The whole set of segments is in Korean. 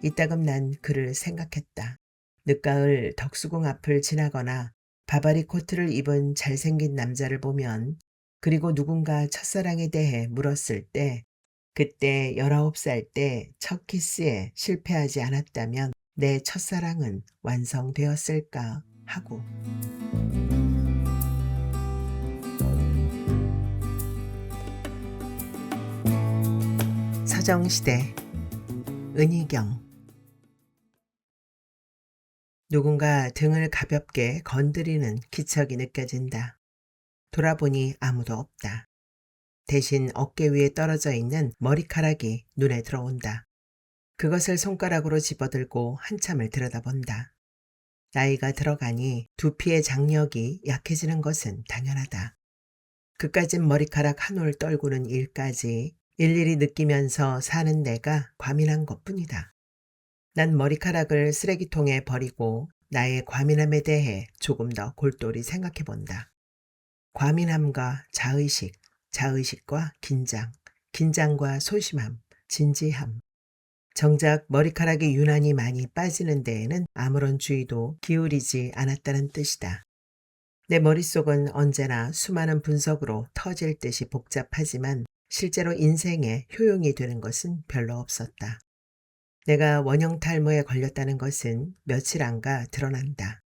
이따금 난 그를 생각했다. 늦가을 덕수궁 앞을 지나거나 바바리 코트를 입은 잘생긴 남자를 보면, 그리고 누군가 첫사랑에 대해 물었을 때, 그때 19살 때 첫 키스에 실패하지 않았다면 내 첫사랑은 완성되었을까 하고. 서정시대. 은희경. 누군가 등을 가볍게 건드리는 기척이 느껴진다. 돌아보니 아무도 없다. 대신 어깨 위에 떨어져 있는 머리카락이 눈에 들어온다. 그것을 손가락으로 집어들고 한참을 들여다본다. 나이가 들어가니 두피의 장력이 약해지는 것은 당연하다. 그까진 머리카락 한 올 떨구는 일까지 일일이 느끼면서 사는 내가 과민한 것뿐이다. 난 머리카락을 쓰레기통에 버리고 나의 과민함에 대해 조금 더 골똘히 생각해 본다. 과민함과 자의식, 자의식과 긴장, 긴장과 소심함, 진지함. 정작 머리카락이 유난히 많이 빠지는 데에는 아무런 주의도 기울이지 않았다는 뜻이다. 내 머릿속은 언제나 수많은 분석으로 터질 듯이 복잡하지만 실제로 인생에 효용이 되는 것은 별로 없었다. 내가 원형 탈모에 걸렸다는 것은 며칠 안가 드러난다.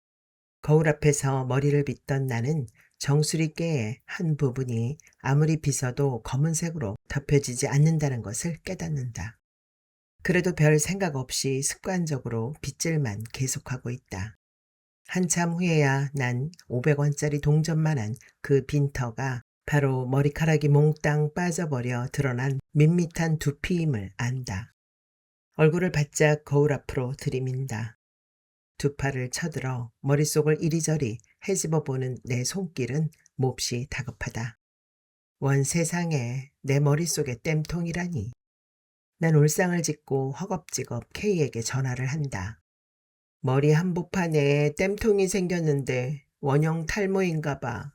거울 앞에서 머리를 빗던 나는 정수리께의 한 부분이 아무리 빗어도 검은색으로 덮여지지 않는다는 것을 깨닫는다. 그래도 별 생각 없이 습관적으로 빗질만 계속하고 있다. 한참 후에야 난 500원짜리 동전만한 그 빈터가 바로 머리카락이 몽땅 빠져버려 드러난 밋밋한 두피임을 안다. 얼굴을 바짝 거울 앞으로 들이민다. 두 팔을 쳐들어 머릿속을 이리저리 헤집어 보는 내 손길은 몹시 다급하다. 원 세상에 내 머릿속에 땜통이라니. 난 울상을 짓고 허겁지겁 K에게 전화를 한다. 머리 한복판에 땜통이 생겼는데 원형 탈모인가 봐.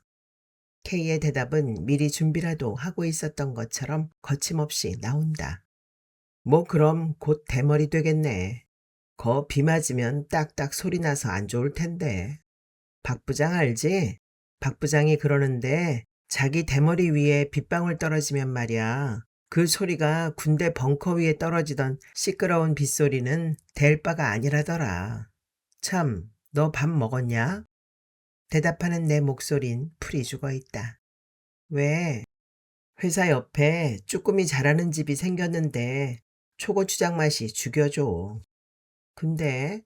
K의 대답은 미리 준비라도 하고 있었던 것처럼 거침없이 나온다. 뭐 그럼 곧 대머리 되겠네. 거 비 맞으면 딱딱 소리 나서 안 좋을 텐데. 박 부장 알지? 박 부장이 그러는데 자기 대머리 위에 빗방울 떨어지면 말이야. 그 소리가 군대 벙커 위에 떨어지던 시끄러운 빗소리는 될 바가 아니라더라. 참, 너 밥 먹었냐? 대답하는 내 목소린 풀이 죽어 있다. 왜? 회사 옆에 쭈꾸미 잘하는 집이 생겼는데 초고추장 맛이 죽여줘. 근데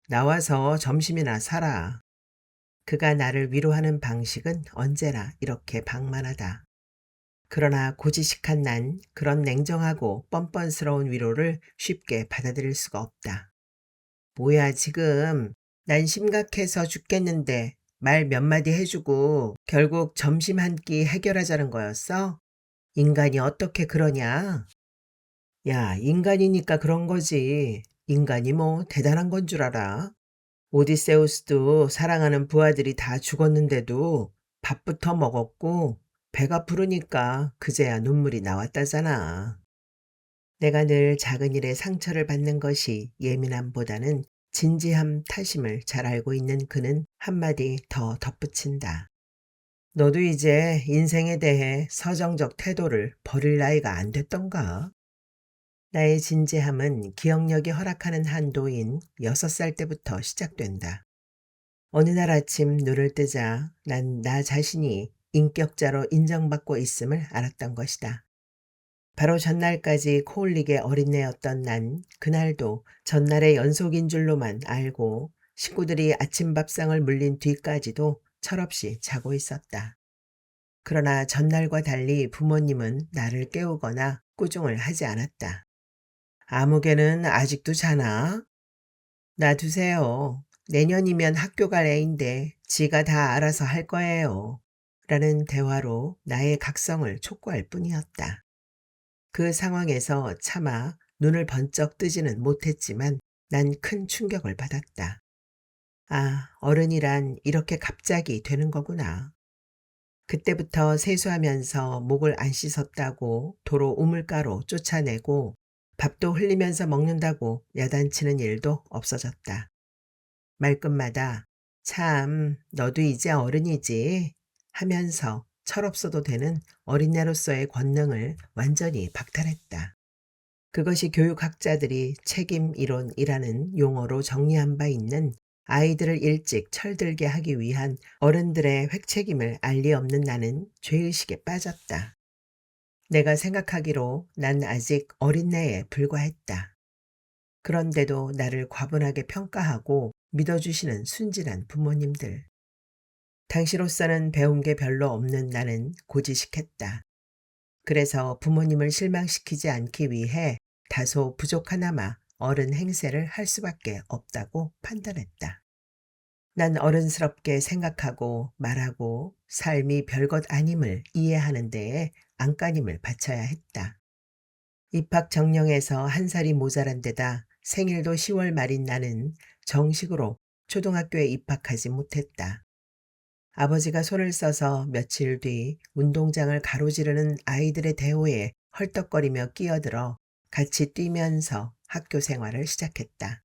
나와서 점심이나 사라. 그가 나를 위로하는 방식은 언제나 이렇게 방만하다. 그러나 고지식한 난 그런 냉정하고 뻔뻔스러운 위로를 쉽게 받아들일 수가 없다. 뭐야 지금. 난 심각해서 죽겠는데 말 몇 마디 해주고 결국 점심 한 끼 해결하자는 거였어? 인간이 어떻게 그러냐? 야, 인간이니까 그런 거지. 인간이 뭐 대단한 건 줄 알아? 오디세우스도 사랑하는 부하들이 다 죽었는데도 밥부터 먹었고 배가 부르니까 그제야 눈물이 나왔다잖아. 내가 늘 작은 일에 상처를 받는 것이 예민함보다는 진지함 탓임을 잘 알고 있는 그는 한마디 더 덧붙인다. 너도 이제 인생에 대해 서정적 태도를 버릴 나이가 안 됐던가? 나의 진지함은 기억력이 허락하는 한도인 6살 때부터 시작된다. 어느 날 아침 눈을 뜨자 난 나 자신이 인격자로 인정받고 있음을 알았던 것이다. 바로 전날까지 코올리게 어린애였던 난 그날도 전날의 연속인 줄로만 알고 식구들이 아침밥상을 물린 뒤까지도 철없이 자고 있었다. 그러나 전날과 달리 부모님은 나를 깨우거나 꾸중을 하지 않았다. 아무개는 아직도 자나? 놔두세요. 내년이면 학교 갈 애인데 지가 다 알아서 할 거예요. 라는 대화로 나의 각성을 촉구할 뿐이었다. 그 상황에서 차마 눈을 번쩍 뜨지는 못했지만 난 큰 충격을 받았다. 아, 어른이란 이렇게 갑자기 되는 거구나. 그때부터 세수하면서 목을 안 씻었다고 도로 우물가로 쫓아내고 밥도 흘리면서 먹는다고 야단치는 일도 없어졌다. 말끝마다 "참, 너도 이제 어른이지." 하면서 철없어도 되는 어린애로서의 권능을 완전히 박탈했다. 그것이 교육학자들이 책임 이론이라는 용어로 정리한 바 있는 아이들을 일찍 철들게 하기 위한 어른들의 획책임을 알 리 없는 나는 죄의식에 빠졌다. 내가 생각하기로 난 아직 어린애에 불과했다. 그런데도 나를 과분하게 평가하고 믿어주시는 순진한 부모님들. 당시로서는 배운 게 별로 없는 나는 고지식했다. 그래서 부모님을 실망시키지 않기 위해 다소 부족하나마 어른 행세를 할 수밖에 없다고 판단했다. 난 어른스럽게 생각하고 말하고 삶이 별것 아님을 이해하는 데에 안간힘을 바쳐야 했다. 입학 정령에서 한 살이 모자란 데다 생일도 10월 말인 나는 정식으로 초등학교에 입학하지 못했다. 아버지가 손을 써서 며칠 뒤 운동장을 가로지르는 아이들의 대호에 헐떡거리며 끼어들어 같이 뛰면서 학교 생활을 시작했다.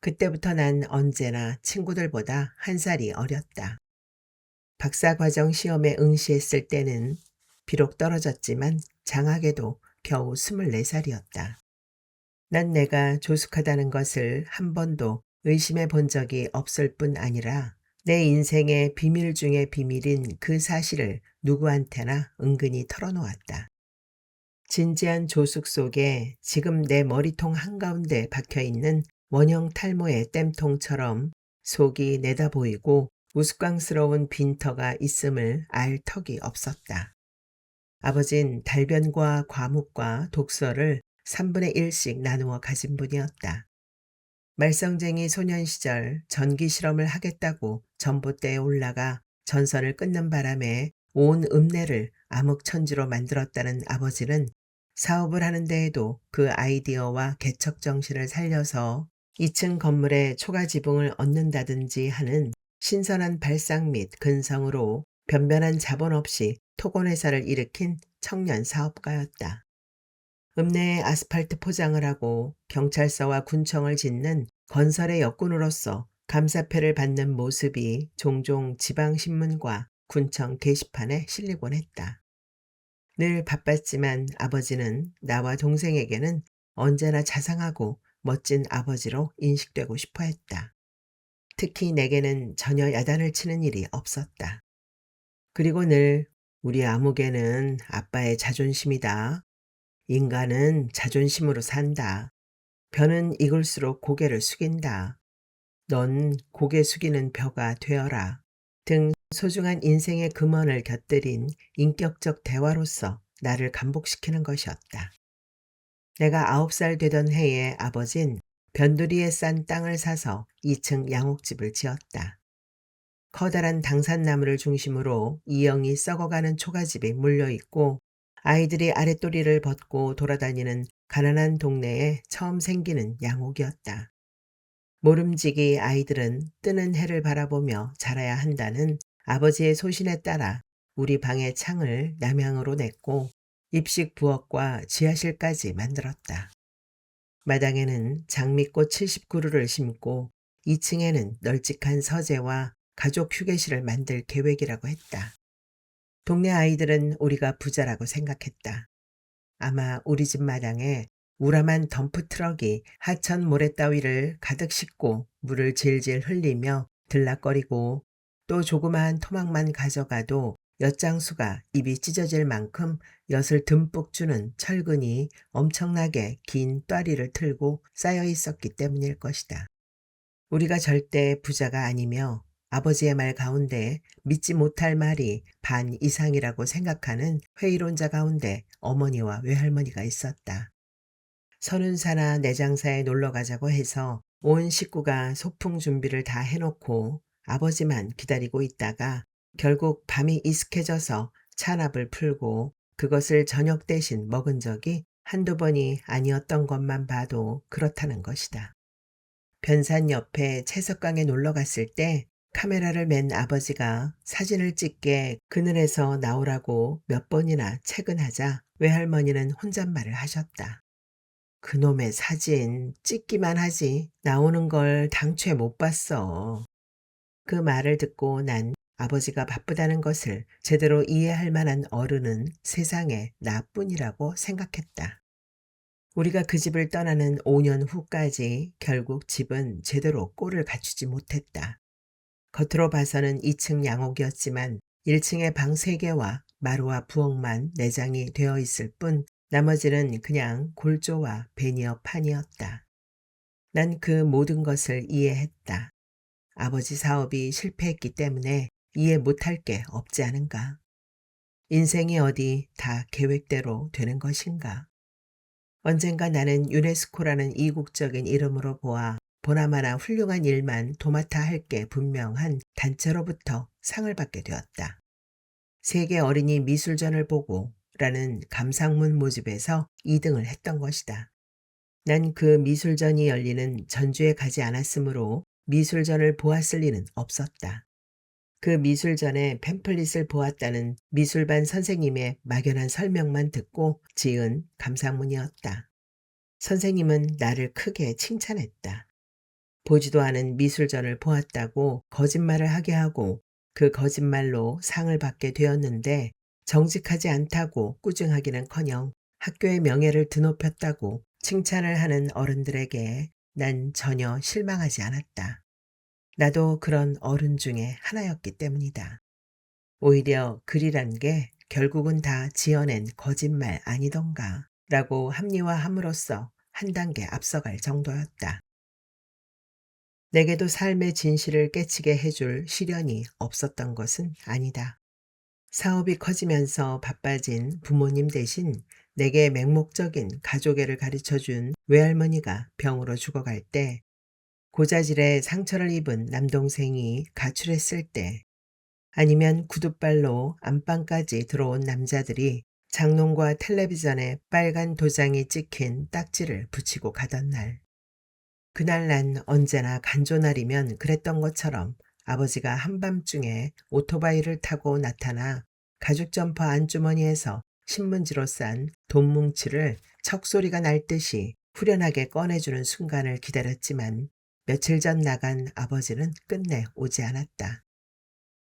그때부터 난 언제나 친구들보다 한 살이 어렸다. 박사과정 시험에 응시했을 때는 비록 떨어졌지만 장학에도 겨우 24살이었다. 난 내가 조숙하다는 것을 한 번도 의심해 본 적이 없을 뿐 아니라 내 인생의 비밀 중의 비밀인 그 사실을 누구한테나 은근히 털어놓았다. 진지한 조숙 속에 지금 내 머리통 한가운데 박혀있는 원형 탈모의 땜통처럼 속이 내다 보이고 우스꽝스러운 빈터가 있음을 알 턱이 없었다. 아버진 달변과 과묵과 독서를 3분의 1씩 나누어 가진 분이었다. 말썽쟁이 소년 시절 전기 실험을 하겠다고 전봇대에 올라가 전선을 끊는 바람에 온 읍내를 암흑천지로 만들었다는 아버지는 사업을 하는 데에도 그 아이디어와 개척 정신을 살려서 2층 건물에 초과 지붕을 얻는다든지 하는 신선한 발상 및 근성으로 변변한 자본 없이 토건회사를 일으킨 청년 사업가였다. 읍내에 아스팔트 포장을 하고 경찰서와 군청을 짓는 건설의 역군으로서 감사패를 받는 모습이 종종 지방신문과 군청 게시판에 실리곤 했다. 늘 바빴지만 아버지는 나와 동생에게는 언제나 자상하고 멋진 아버지로 인식되고 싶어 했다. 특히 내게는 전혀 야단을 치는 일이 없었다. 그리고 늘 "우리 아무개는 아빠의 자존심이다. 인간은 자존심으로 산다. 벼는 익을수록 고개를 숙인다. 넌 고개 숙이는 벼가 되어라." 등 소중한 인생의 금원을 곁들인 인격적 대화로서 나를 감복시키는 것이었다. 내가 9살 되던 해에 아버진 변두리에 싼 땅을 사서 2층 양옥집을 지었다. 커다란 당산나무를 중심으로 이영이 썩어가는 초가집이 몰려있고 아이들이 아랫도리를 벗고 돌아다니는 가난한 동네에 처음 생기는 양옥이었다. 모름지기 아이들은 뜨는 해를 바라보며 자라야 한다는 아버지의 소신에 따라 우리 방의 창을 남향으로 냈고 입식 부엌과 지하실까지 만들었다. 마당에는 장미꽃 70그루를 심고 2층에는 널찍한 서재와 가족 휴게실을 만들 계획이라고 했다. 동네 아이들은 우리가 부자라고 생각했다. 아마 우리 집 마당에 우람한 덤프트럭이 하천 모래 따위를 가득 싣고 물을 질질 흘리며 들락거리고 또 조그마한 토막만 가져가도 엿장수가 입이 찢어질 만큼 엿을 듬뿍 주는 철근이 엄청나게 긴 또리를 틀고 쌓여 있었기 때문일 것이다. 우리가 절대 부자가 아니며 아버지의 말 가운데 믿지 못할 말이 반 이상이라고 생각하는 회의론자 가운데 어머니와 외할머니가 있었다. 선운사나 내장사에 놀러 가자고 해서 온 식구가 소풍 준비를 다 해놓고 아버지만 기다리고 있다가 결국 밤이 익숙해져서 찬압을 풀고 그것을 저녁 대신 먹은 적이 한두 번이 아니었던 것만 봐도 그렇다는 것이다. 변산 옆에 채석강에 놀러 갔을 때 카메라를 맨 아버지가 사진을 찍게 그늘에서 나오라고 몇 번이나 채근하자 외할머니는 혼잣말을 하셨다. 그놈의 사진 찍기만 하지 나오는 걸 당최 못 봤어. 그 말을 듣고 난 아버지가 바쁘다는 것을 제대로 이해할 만한 어른은 세상에 나뿐이라고 생각했다. 우리가 그 집을 떠나는 5년 후까지 결국 집은 제대로 꼴을 갖추지 못했다. 겉으로 봐서는 2층 양옥이었지만 1층에 방 3개와 마루와 부엌만 내장이 되어 있을 뿐 나머지는 그냥 골조와 베니어 판이었다. 난 그 모든 것을 이해했다. 아버지 사업이 실패했기 때문에 이해 못할 게 없지 않은가. 인생이 어디 다 계획대로 되는 것인가. 언젠가 나는 유네스코라는 이국적인 이름으로 보아 보나마나 훌륭한 일만 도맡아 할 게 분명한 단체로부터 상을 받게 되었다. 세계 어린이 미술전을 보고 라는 감상문 모집에서 2등을 했던 것이다. 난 그 미술전이 열리는 전주에 가지 않았으므로 미술전을 보았을 리는 없었다. 그 미술전에 팸플릿을 보았다는 미술반 선생님의 막연한 설명만 듣고 지은 감상문이었다. 선생님은 나를 크게 칭찬했다. 보지도 않은 미술전을 보았다고 거짓말을 하게 하고 그 거짓말로 상을 받게 되었는데 정직하지 않다고 꾸중하기는커녕 학교의 명예를 드높였다고 칭찬을 하는 어른들에게 난 전혀 실망하지 않았다. 나도 그런 어른 중에 하나였기 때문이다. 오히려 글이란 게 결국은 다 지어낸 거짓말 아니던가 라고 합리화함으로써 한 단계 앞서갈 정도였다. 내게도 삶의 진실을 깨치게 해줄 시련이 없었던 것은 아니다. 사업이 커지면서 바빠진 부모님 대신 내게 맹목적인 가족애를 가르쳐준 외할머니가 병으로 죽어갈 때, 고자질에 상처를 입은 남동생이 가출했을 때, 아니면 구둣발로 안방까지 들어온 남자들이 장롱과 텔레비전에 빨간 도장이 찍힌 딱지를 붙이고 가던 날. 그날 난 언제나 간조날이면 그랬던 것처럼 아버지가 한밤중에 오토바이를 타고 나타나 가죽 점퍼 안주머니에서 신문지로 싼 돈뭉치를 척소리가 날 듯이 후련하게 꺼내주는 순간을 기다렸지만 며칠 전 나간 아버지는 끝내 오지 않았다.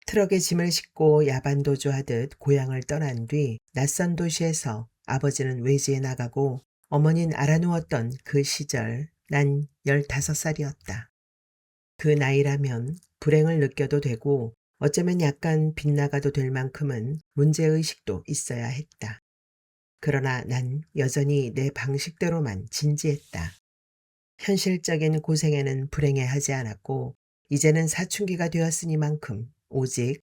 트럭에 짐을 싣고 야반도주하듯 고향을 떠난 뒤 낯선 도시에서 아버지는 외지에 나가고 어머니는 알아누웠던 그 시절 난 15살이었다. 그 나이라면 불행을 느껴도 되고 어쩌면 약간 빗나가도 될 만큼은 문제의식도 있어야 했다. 그러나 난 여전히 내 방식대로만 진지했다. 현실적인 고생에는 불행해하지 않았고 이제는 사춘기가 되었으니만큼 오직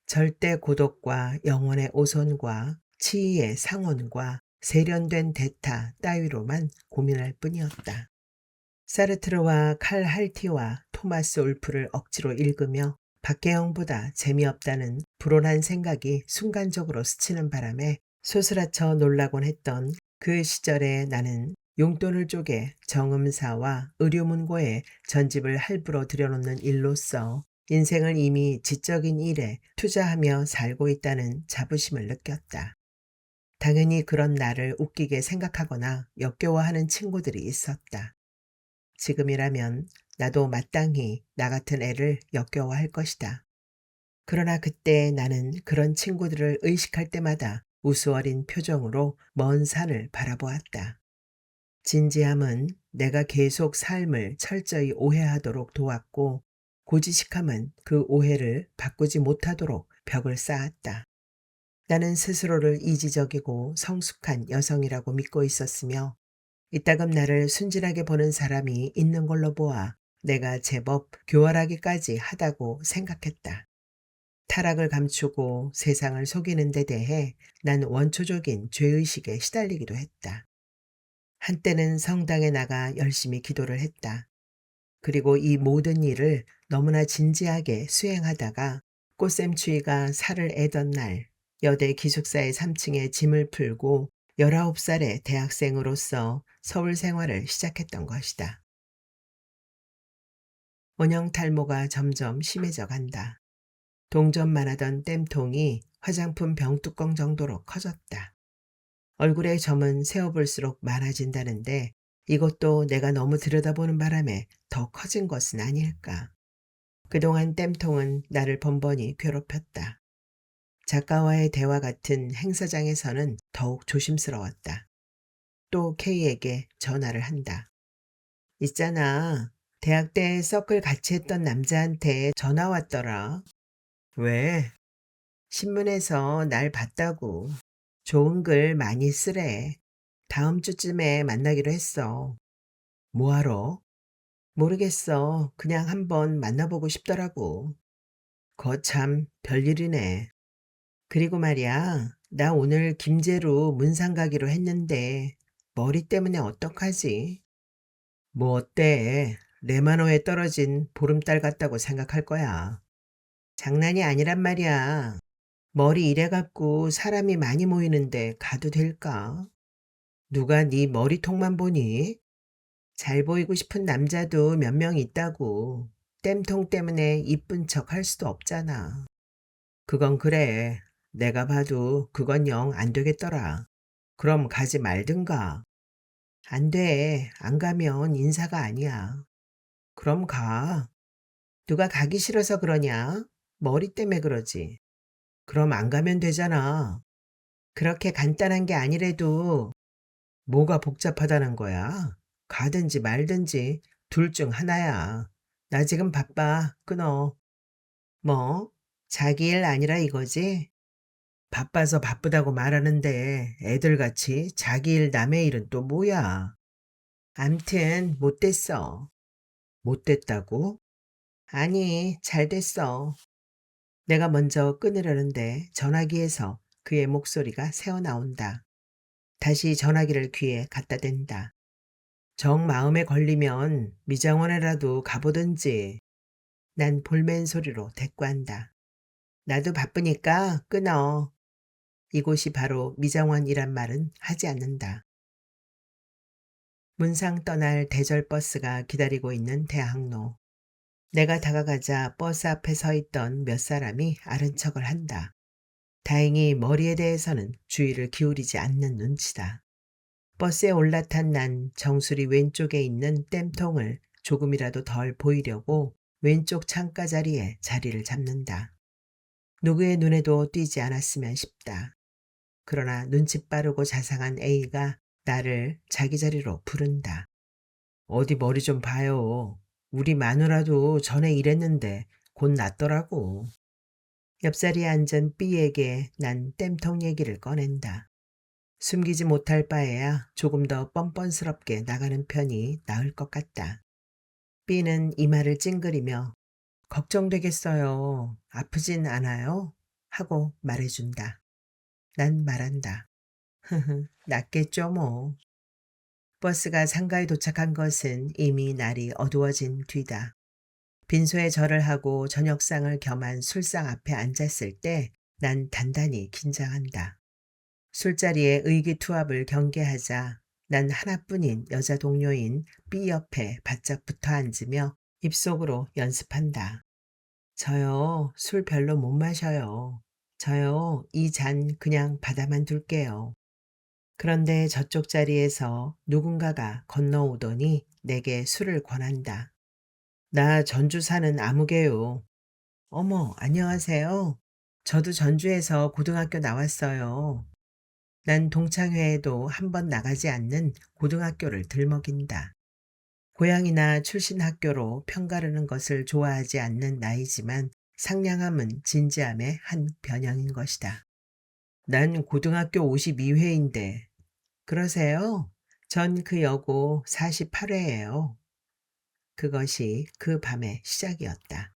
절대 고독과 영혼의 오손과 치의의 상온과 세련된 대타 따위로만 고민할 뿐이었다. 사르트르와 칼 할티와 토마스 울프를 억지로 읽으며 박계영보다 재미없다는 불온한 생각이 순간적으로 스치는 바람에 소스라쳐 놀라곤 했던 그 시절에 나는 용돈을 쪼개 정음사와 의료문고에 전집을 할부로 들여놓는 일로써 인생을 이미 지적인 일에 투자하며 살고 있다는 자부심을 느꼈다. 당연히 그런 나를 웃기게 생각하거나 역겨워하는 친구들이 있었다. 지금이라면 나도 마땅히 나 같은 애를 역겨워할 것이다. 그러나 그때 나는 그런 친구들을 의식할 때마다 우스워린 표정으로 먼 산을 바라보았다. 진지함은 내가 계속 삶을 철저히 오해하도록 도왔고 고지식함은 그 오해를 바꾸지 못하도록 벽을 쌓았다. 나는 스스로를 이지적이고 성숙한 여성이라고 믿고 있었으며 이따금 나를 순진하게 보는 사람이 있는 걸로 보아 내가 제법 교활하기까지 하다고 생각했다. 타락을 감추고 세상을 속이는 데 대해 난 원초적인 죄의식에 시달리기도 했다. 한때는 성당에 나가 열심히 기도를 했다. 그리고 이 모든 일을 너무나 진지하게 수행하다가 꽃샘추위가 살을 애던 날 여대 기숙사의 3층에 짐을 풀고 19살의 대학생으로서 서울 생활을 시작했던 것이다. 원형 탈모가 점점 심해져 간다. 동전만 하던 땜통이 화장품 병뚜껑 정도로 커졌다. 얼굴의 점은 세어볼수록 많아진다는데 이것도 내가 너무 들여다보는 바람에 더 커진 것은 아닐까. 그동안 땜통은 나를 번번이 괴롭혔다. 작가와의 대화 같은 행사장에서는 더욱 조심스러웠다. 또 K에게 전화를 한다. 있잖아. 대학 때 서클 같이 했던 남자한테 전화 왔더라. 왜? 신문에서 날 봤다고. 좋은 글 많이 쓰래. 다음 주쯤에 만나기로 했어. 뭐하러? 모르겠어. 그냥 한번 만나보고 싶더라고. 거참 별일이네. 그리고 말이야, 나 오늘 김제로 문상 가기로 했는데 머리 때문에 어떡하지? 뭐 어때? 레마노에 떨어진 보름달 같다고 생각할 거야. 장난이 아니란 말이야. 머리 이래갖고 사람이 많이 모이는데 가도 될까? 누가 네 머리통만 보니? 잘 보이고 싶은 남자도 몇 명 있다고. 땜통 때문에 이쁜 척 할 수도 없잖아. 그건 그래. 내가 봐도 그건 영 안 되겠더라. 그럼 가지 말든가. 안 돼. 안 가면 인사가 아니야. 그럼 가. 누가 가기 싫어서 그러냐? 머리 때문에 그러지. 그럼 안 가면 되잖아. 그렇게 간단한 게 아니래도 뭐가 복잡하다는 거야? 가든지 말든지 둘 중 하나야. 나 지금 바빠. 끊어. 뭐? 자기 일 아니라 이거지? 바빠서 바쁘다고 말하는데 애들같이 자기 일 남의 일은 또 뭐야? 암튼 못 됐어. 못 됐다고? 아니, 잘 됐어. 내가 먼저 끊으려는데 전화기에서 그의 목소리가 새어나온다. 다시 전화기를 귀에 갖다 댄다. 정 마음에 걸리면 미장원에라도 가보든지. 난 볼멘 소리로 대꾸한다. 나도 바쁘니까 끊어. 이곳이 바로 미장원이란 말은 하지 않는다. 문상 떠날 대절버스가 기다리고 있는 대학로. 내가 다가가자 버스 앞에 서 있던 몇 사람이 아른 척을 한다. 다행히 머리에 대해서는 주의를 기울이지 않는 눈치다. 버스에 올라탄 난 정수리 왼쪽에 있는 땜통을 조금이라도 덜 보이려고 왼쪽 창가 자리에 자리를 잡는다. 누구의 눈에도 띄지 않았으면 싶다. 그러나 눈치 빠르고 자상한 A가 나를 자기 자리로 부른다. 어디 머리 좀 봐요. 우리 마누라도 전에 이랬는데 곧 낫더라고. 옆자리에 앉은 B에게 난 땜통 얘기를 꺼낸다. 숨기지 못할 바에야 조금 더 뻔뻔스럽게 나가는 편이 나을 것 같다. B는 이마를 찡그리며 걱정되겠어요. 아프진 않아요? 하고 말해준다. 난 말한다. 낫겠죠 뭐. 버스가 상가에 도착한 것은 이미 날이 어두워진 뒤다. 빈소에 절을 하고 저녁상을 겸한 술상 앞에 앉았을 때 난 단단히 긴장한다. 술자리에 의기투합을 경계하자 난 하나뿐인 여자 동료인 B 옆에 바짝 붙어 앉으며 입속으로 연습한다. 저요, 술 별로 못 마셔요. 저요, 이 잔 그냥 받아만 둘게요. 그런데 저쪽 자리에서 누군가가 건너오더니 내게 술을 권한다. 나 전주 사는 아무개요. 어머, 안녕하세요. 저도 전주에서 고등학교 나왔어요. 난 동창회에도 한 번 나가지 않는 고등학교를 들먹인다. 고향이나 출신 학교로 편가르는 것을 좋아하지 않는 나이지만 상냥함은 진지함의 한 변형인 것이다. 난 고등학교 52회인데. 그러세요? 전 그 여고 48회예요. 그것이 그 밤의 시작이었다.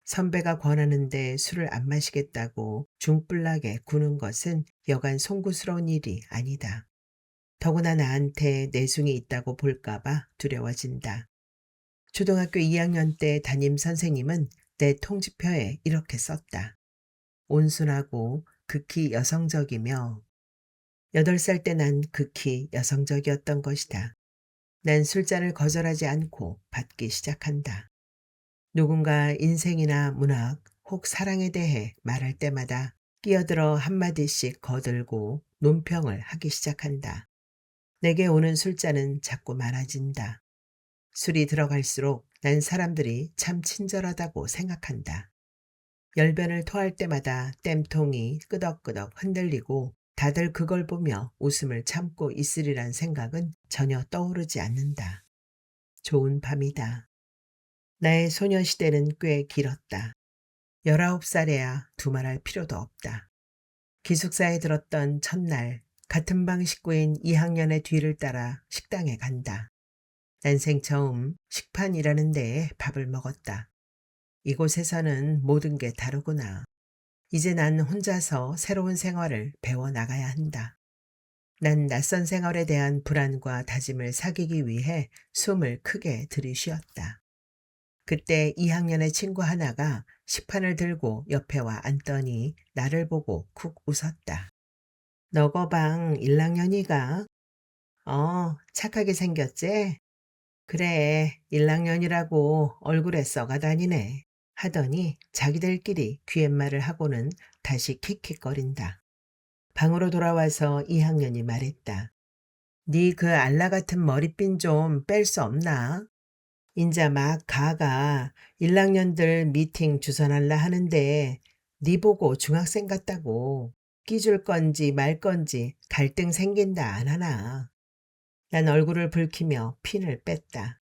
선배가 권하는데 술을 안 마시겠다고 중불나게 구는 것은 여간 송구스러운 일이 아니다. 더구나 나한테 내숭이 있다고 볼까봐 두려워진다. 초등학교 2학년 때 담임 선생님은 내 통지표에 이렇게 썼다. 온순하고 극히 여성적이며 8살 때 난 극히 여성적이었던 것이다. 난 술잔을 거절하지 않고 받기 시작한다. 누군가 인생이나 문학 혹 사랑에 대해 말할 때마다 끼어들어 한마디씩 거들고 논평을 하기 시작한다. 내게 오는 술잔은 자꾸 많아진다. 술이 들어갈수록 난 사람들이 참 친절하다고 생각한다. 열변을 토할 때마다 땜통이 끄덕끄덕 흔들리고 다들 그걸 보며 웃음을 참고 있으리란 생각은 전혀 떠오르지 않는다. 좋은 밤이다. 나의 소녀시대는 꽤 길었다. 19살에야 두말할 필요도 없다. 기숙사에 들었던 첫날 같은 방 식구인 2학년의 뒤를 따라 식당에 간다. 난생 처음 식판이라는 데에 밥을 먹었다. 이곳에서는 모든 게 다르구나. 이제 난 혼자서 새로운 생활을 배워나가야 한다. 난 낯선 생활에 대한 불안과 다짐을 사귀기 위해 숨을 크게 들이쉬었다. 그때 2학년의 친구 하나가 식판을 들고 옆에 와 앉더니 나를 보고 쿡 웃었다. 너거방 1학년이가? 착하게 생겼지? 그래, 1학년이라고 얼굴에 썩어 다니네. 하더니 자기들끼리 귀옛말을 하고는 다시 킥킥거린다. 방으로 돌아와서 2학년이 말했다. 네 그 알라 같은 머리핀 좀 뺄 수 없나? 인자 막 가가 1학년들 미팅 주선할라 하는데 네 보고 중학생 같다고 끼줄 건지 말 건지 갈등 생긴다 안 하나. 난 얼굴을 붉히며 핀을 뺐다.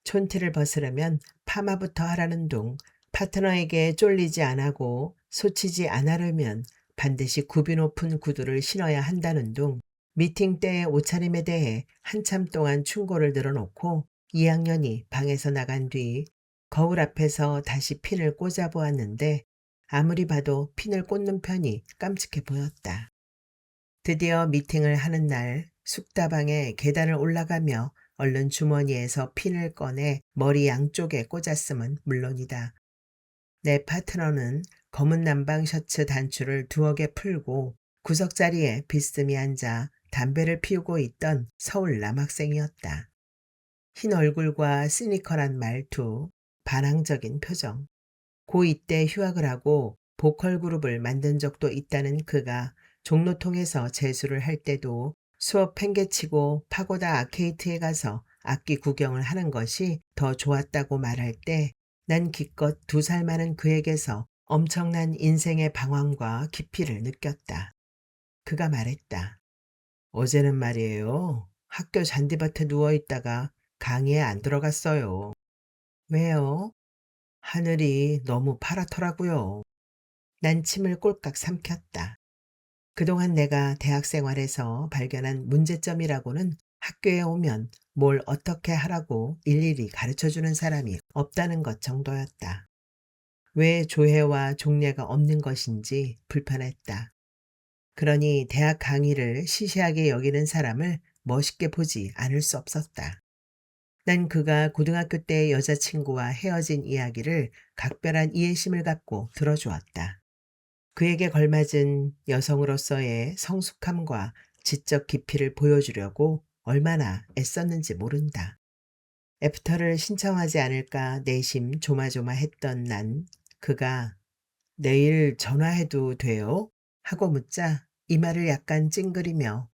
촌티를 벗으려면 파마부터 하라는 둥, 파트너에게 쫄리지 않고 소치지 않으려면 반드시 굽이 높은 구두를 신어야 한다는 둥, 미팅 때의 옷차림에 대해 한참 동안 충고를 늘어놓고 2학년이 방에서 나간 뒤 거울 앞에서 다시 핀을 꽂아보았는데 아무리 봐도 핀을 꽂는 편이 깜찍해 보였다. 드디어 미팅을 하는 날 숙다방에 계단을 올라가며 얼른 주머니에서 핀을 꺼내 머리 양쪽에 꽂았음은 물론이다. 내 파트너는 검은 남방 셔츠 단추를 두어 개 풀고 구석자리에 비스듬히 앉아 담배를 피우고 있던 서울 남학생이었다. 흰 얼굴과 시니컬한 말투, 반항적인 표정. 고2 때 휴학을 하고 보컬 그룹을 만든 적도 있다는 그가 종로통에서 재수를 할 때도 수업 팽개치고 파고다 아케이트에 가서 악기 구경을 하는 것이 더 좋았다고 말할 때 난 기껏 2살 많은 그에게서 엄청난 인생의 방황과 깊이를 느꼈다. 그가 말했다. 어제는 말이에요. 학교 잔디밭에 누워있다가 강의에 안 들어갔어요. 왜요? 하늘이 너무 파랗더라고요. 난 침을 꼴깍 삼켰다. 그동안 내가 대학 생활에서 발견한 문제점이라고는 학교에 오면 뭘 어떻게 하라고 일일이 가르쳐주는 사람이 없다는 것 정도였다. 왜 조회와 종례가 없는 것인지 불편했다. 그러니 대학 강의를 시시하게 여기는 사람을 멋있게 보지 않을 수 없었다. 난 그가 고등학교 때 여자친구와 헤어진 이야기를 각별한 이해심을 갖고 들어주었다. 그에게 걸맞은 여성으로서의 성숙함과 지적 깊이를 보여주려고 얼마나 애썼는지 모른다. 애프터를 신청하지 않을까 내심 조마조마했던 난 그가 내일 전화해도 돼요? 하고 묻자 이 말을 약간 찡그리며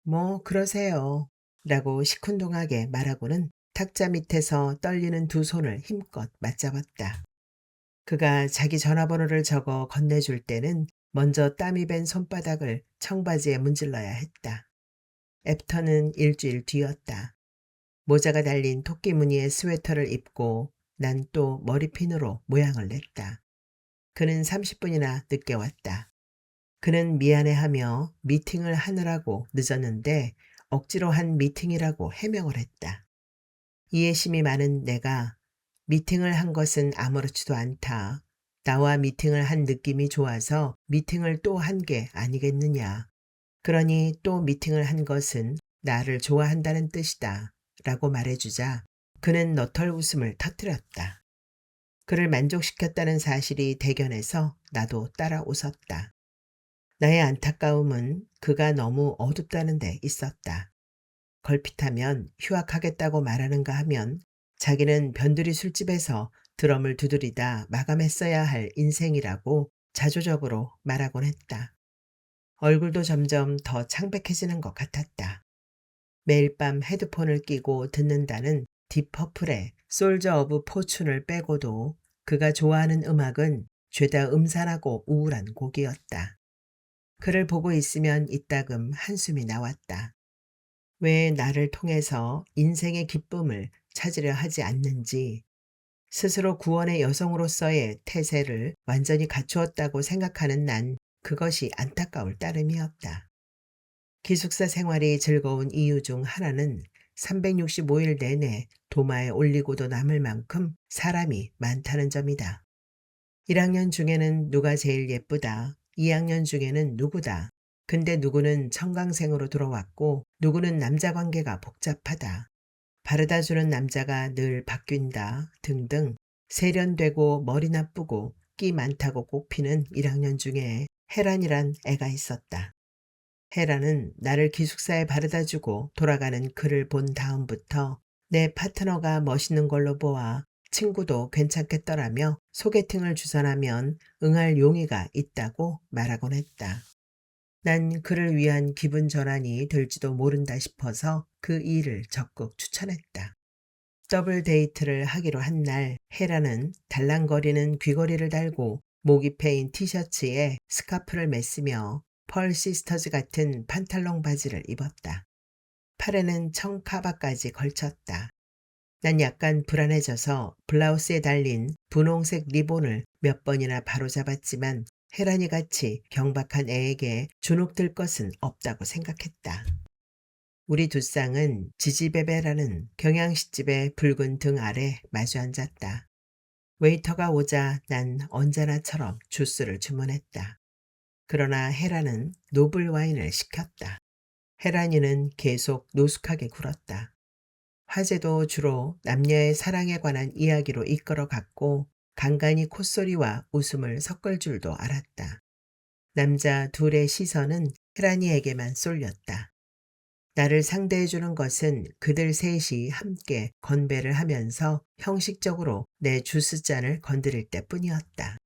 뭐 그러세요 라고 시큰둥하게 말하고는 탁자 밑에서 떨리는 2손을 힘껏 맞잡았다. 그가 자기 전화번호를 적어 건네줄 때는 먼저 땀이 밴 손바닥을 청바지에 문질러야 했다. 애프터는 일주일 뒤였다. 모자가 달린 토끼 무늬의 스웨터를 입고 난 또 머리핀으로 모양을 냈다. 그는 30분이나 늦게 왔다. 그는 미안해하며 미팅을 하느라고 늦었는데 억지로 한 미팅이라고 해명을 했다. 이해심이 많은 내가 미팅을 한 것은 아무렇지도 않다. 나와 미팅을 한 느낌이 좋아서 미팅을 또 한 게 아니겠느냐. 그러니 또 미팅을 한 것은 나를 좋아한다는 뜻이다. 라고 말해주자 그는 너털 웃음을 터뜨렸다. 그를 만족시켰다는 사실이 대견해서 나도 따라 웃었다. 나의 안타까움은 그가 너무 어둡다는 데 있었다. 걸핏하면 휴학하겠다고 말하는가 하면 자기는 변두리 술집에서 드럼을 두드리다 마감했어야 할 인생이라고 자조적으로 말하곤 했다. 얼굴도 점점 더 창백해지는 것 같았다. 매일 밤 헤드폰을 끼고 듣는다는 딥퍼플의 솔저 오브 포춘을 빼고도 그가 좋아하는 음악은 죄다 음산하고 우울한 곡이었다. 그를 보고 있으면 이따금 한숨이 나왔다. 왜 나를 통해서 인생의 기쁨을 찾으려 하지 않는지, 스스로 구원의 여성으로서의 태세를 완전히 갖추었다고 생각하는 난 그것이 안타까울 따름이었다. 기숙사 생활이 즐거운 이유 중 하나는 365일 내내 도마에 올리고도 남을 만큼 사람이 많다는 점이다. 1학년 중에는 누가 제일 예쁘다. 2학년 중에는 누구다. 근데 누구는 청강생으로 들어왔고 누구는 남자 관계가 복잡하다. 바르다 주는 남자가 늘 바뀐다. 등등 세련되고 머리 나쁘고 끼 많다고 꼽히는 1학년 중에 혜란이란 애가 있었다. 혜란은 나를 기숙사에 바르다 주고 돌아가는 그를 본 다음부터 내 파트너가 멋있는 걸로 보아 친구도 괜찮겠더라며 소개팅을 주선하면 응할 용의가 있다고 말하곤 했다. 난 그를 위한 기분 전환이 될지도 모른다 싶어서 그 일을 적극 추천했다. 더블 데이트를 하기로 한 날 혜라는 달랑거리는 귀걸이를 달고 목이 패인 티셔츠에 스카프를 맸으며 펄 시스터즈 같은 판탈롱 바지를 입었다. 팔에는 청카바까지 걸쳤다. 난 약간 불안해져서 블라우스에 달린 분홍색 리본을 몇 번이나 바로잡았지만 혜란이 같이 경박한 애에게 주눅들 것은 없다고 생각했다. 우리 두 쌍은 지지배배라는 경양식집의 붉은 등 아래 마주 앉았다. 웨이터가 오자 난 언제나처럼 주스를 주문했다. 그러나 혜란은 노블 와인을 시켰다. 혜란이는 계속 노숙하게 굴었다. 화제도 주로 남녀의 사랑에 관한 이야기로 이끌어갔고 간간히 콧소리와 웃음을 섞을 줄도 알았다. 남자 둘의 시선은 혜란이에게만 쏠렸다. 나를 상대해주는 것은 그들 셋이 함께 건배를 하면서 형식적으로 내 주스잔을 건드릴 때뿐이었다.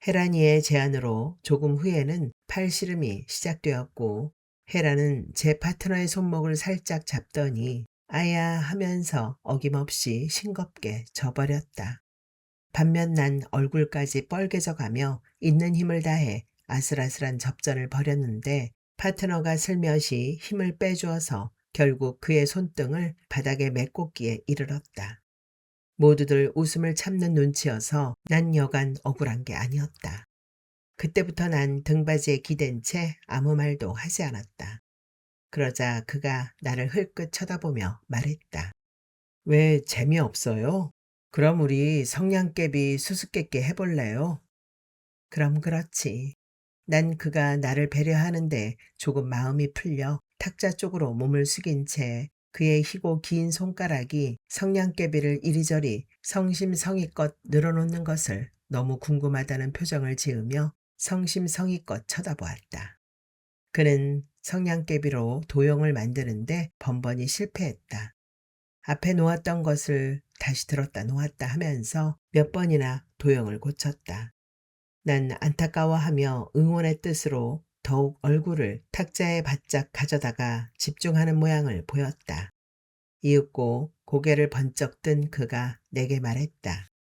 혜란이의 제안으로 조금 후에는 팔씨름이 시작되었고 혜란은 제 파트너의 손목을 살짝 잡더니 아야 하면서 어김없이 싱겁게 져버렸다. 반면 난 얼굴까지 뻘개져 가며 있는 힘을 다해 아슬아슬한 접전을 벌였는데 파트너가 슬며시 힘을 빼주어서 결국 그의 손등을 바닥에 메꽂기에 이르렀다. 모두들 웃음을 참는 눈치여서 난 여간 억울한 게 아니었다. 그때부터 난 등받이에 기댄 채 아무 말도 하지 않았다. 그러자 그가 나를 흘끗 쳐다보며 말했다. 왜 재미없어요? 그럼 우리 성냥개비 수수께끼 해볼래요? 그럼 그렇지. 난 그가 나를 배려하는데 조금 마음이 풀려 탁자 쪽으로 몸을 숙인 채 그의 희고 긴 손가락이 성냥개비를 이리저리 성심성의껏 늘어놓는 것을 너무 궁금하다는 표정을 지으며 성심성의껏 쳐다보았다. 그는 성냥개비로 도형을 만드는데 번번이 실패했다. 앞에 놓았던 것을 다시 들었다 놓았다 하면서 몇 번이나 도형을 고쳤다. 난 안타까워하며 응원의 뜻으로 더욱 얼굴을 탁자에 바짝 가져다가 집중하는 모양을 보였다. 이윽고 고개를 번쩍 든 그가 내게 말했다.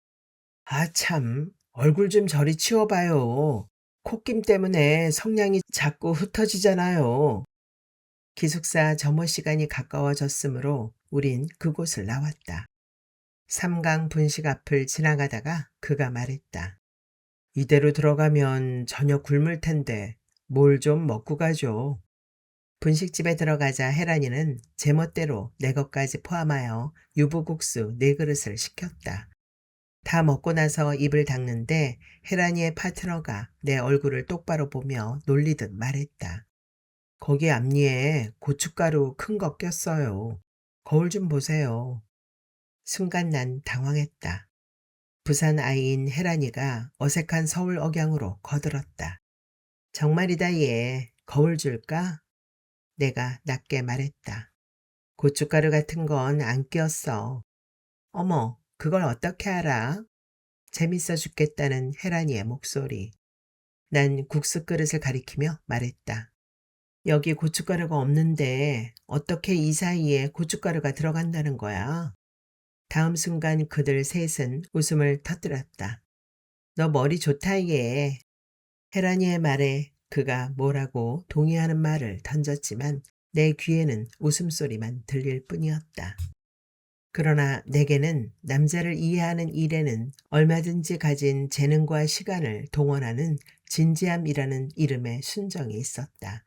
아 참, 얼굴 좀 저리 치워봐요. 콧김 때문에 성냥이 자꾸 흩어지잖아요. 기숙사 점호 시간이 가까워졌으므로 우린 그곳을 나왔다. 삼강 분식 앞을 지나가다가 그가 말했다. 이대로 들어가면 저녁 굶을 텐데 뭘 좀 먹고 가죠. 분식집에 들어가자 혜란이는 제멋대로 내 것까지 포함하여 유부국수 4그릇을 시켰다. 다 먹고 나서 입을 닦는데 혜란이의 파트너가 내 얼굴을 똑바로 보며 놀리듯 말했다. 거기 앞니에 고춧가루 큰 거 꼈어요. 거울 좀 보세요. 순간 난 당황했다. 부산 아이인 혜란이가 어색한 서울 억양으로 거들었다. 정말이다 얘. 거울 줄까? 내가 낮게 말했다. 고춧가루 같은 건 안 끼었어. 어머, 그걸 어떻게 알아? 재밌어 죽겠다는 혜란이의 목소리. 난 국수 그릇을 가리키며 말했다. 여기 고춧가루가 없는데 어떻게 이 사이에 고춧가루가 들어간다는 거야? 다음 순간 그들 셋은 웃음을 터뜨렸다. 너 머리 좋다 얘. 헤라니의 말에 그가 뭐라고 동의하는 말을 던졌지만 내 귀에는 웃음소리만 들릴 뿐이었다. 그러나 내게는 남자를 이해하는 일에는 얼마든지 가진 재능과 시간을 동원하는 진지함이라는 이름의 순정이 있었다.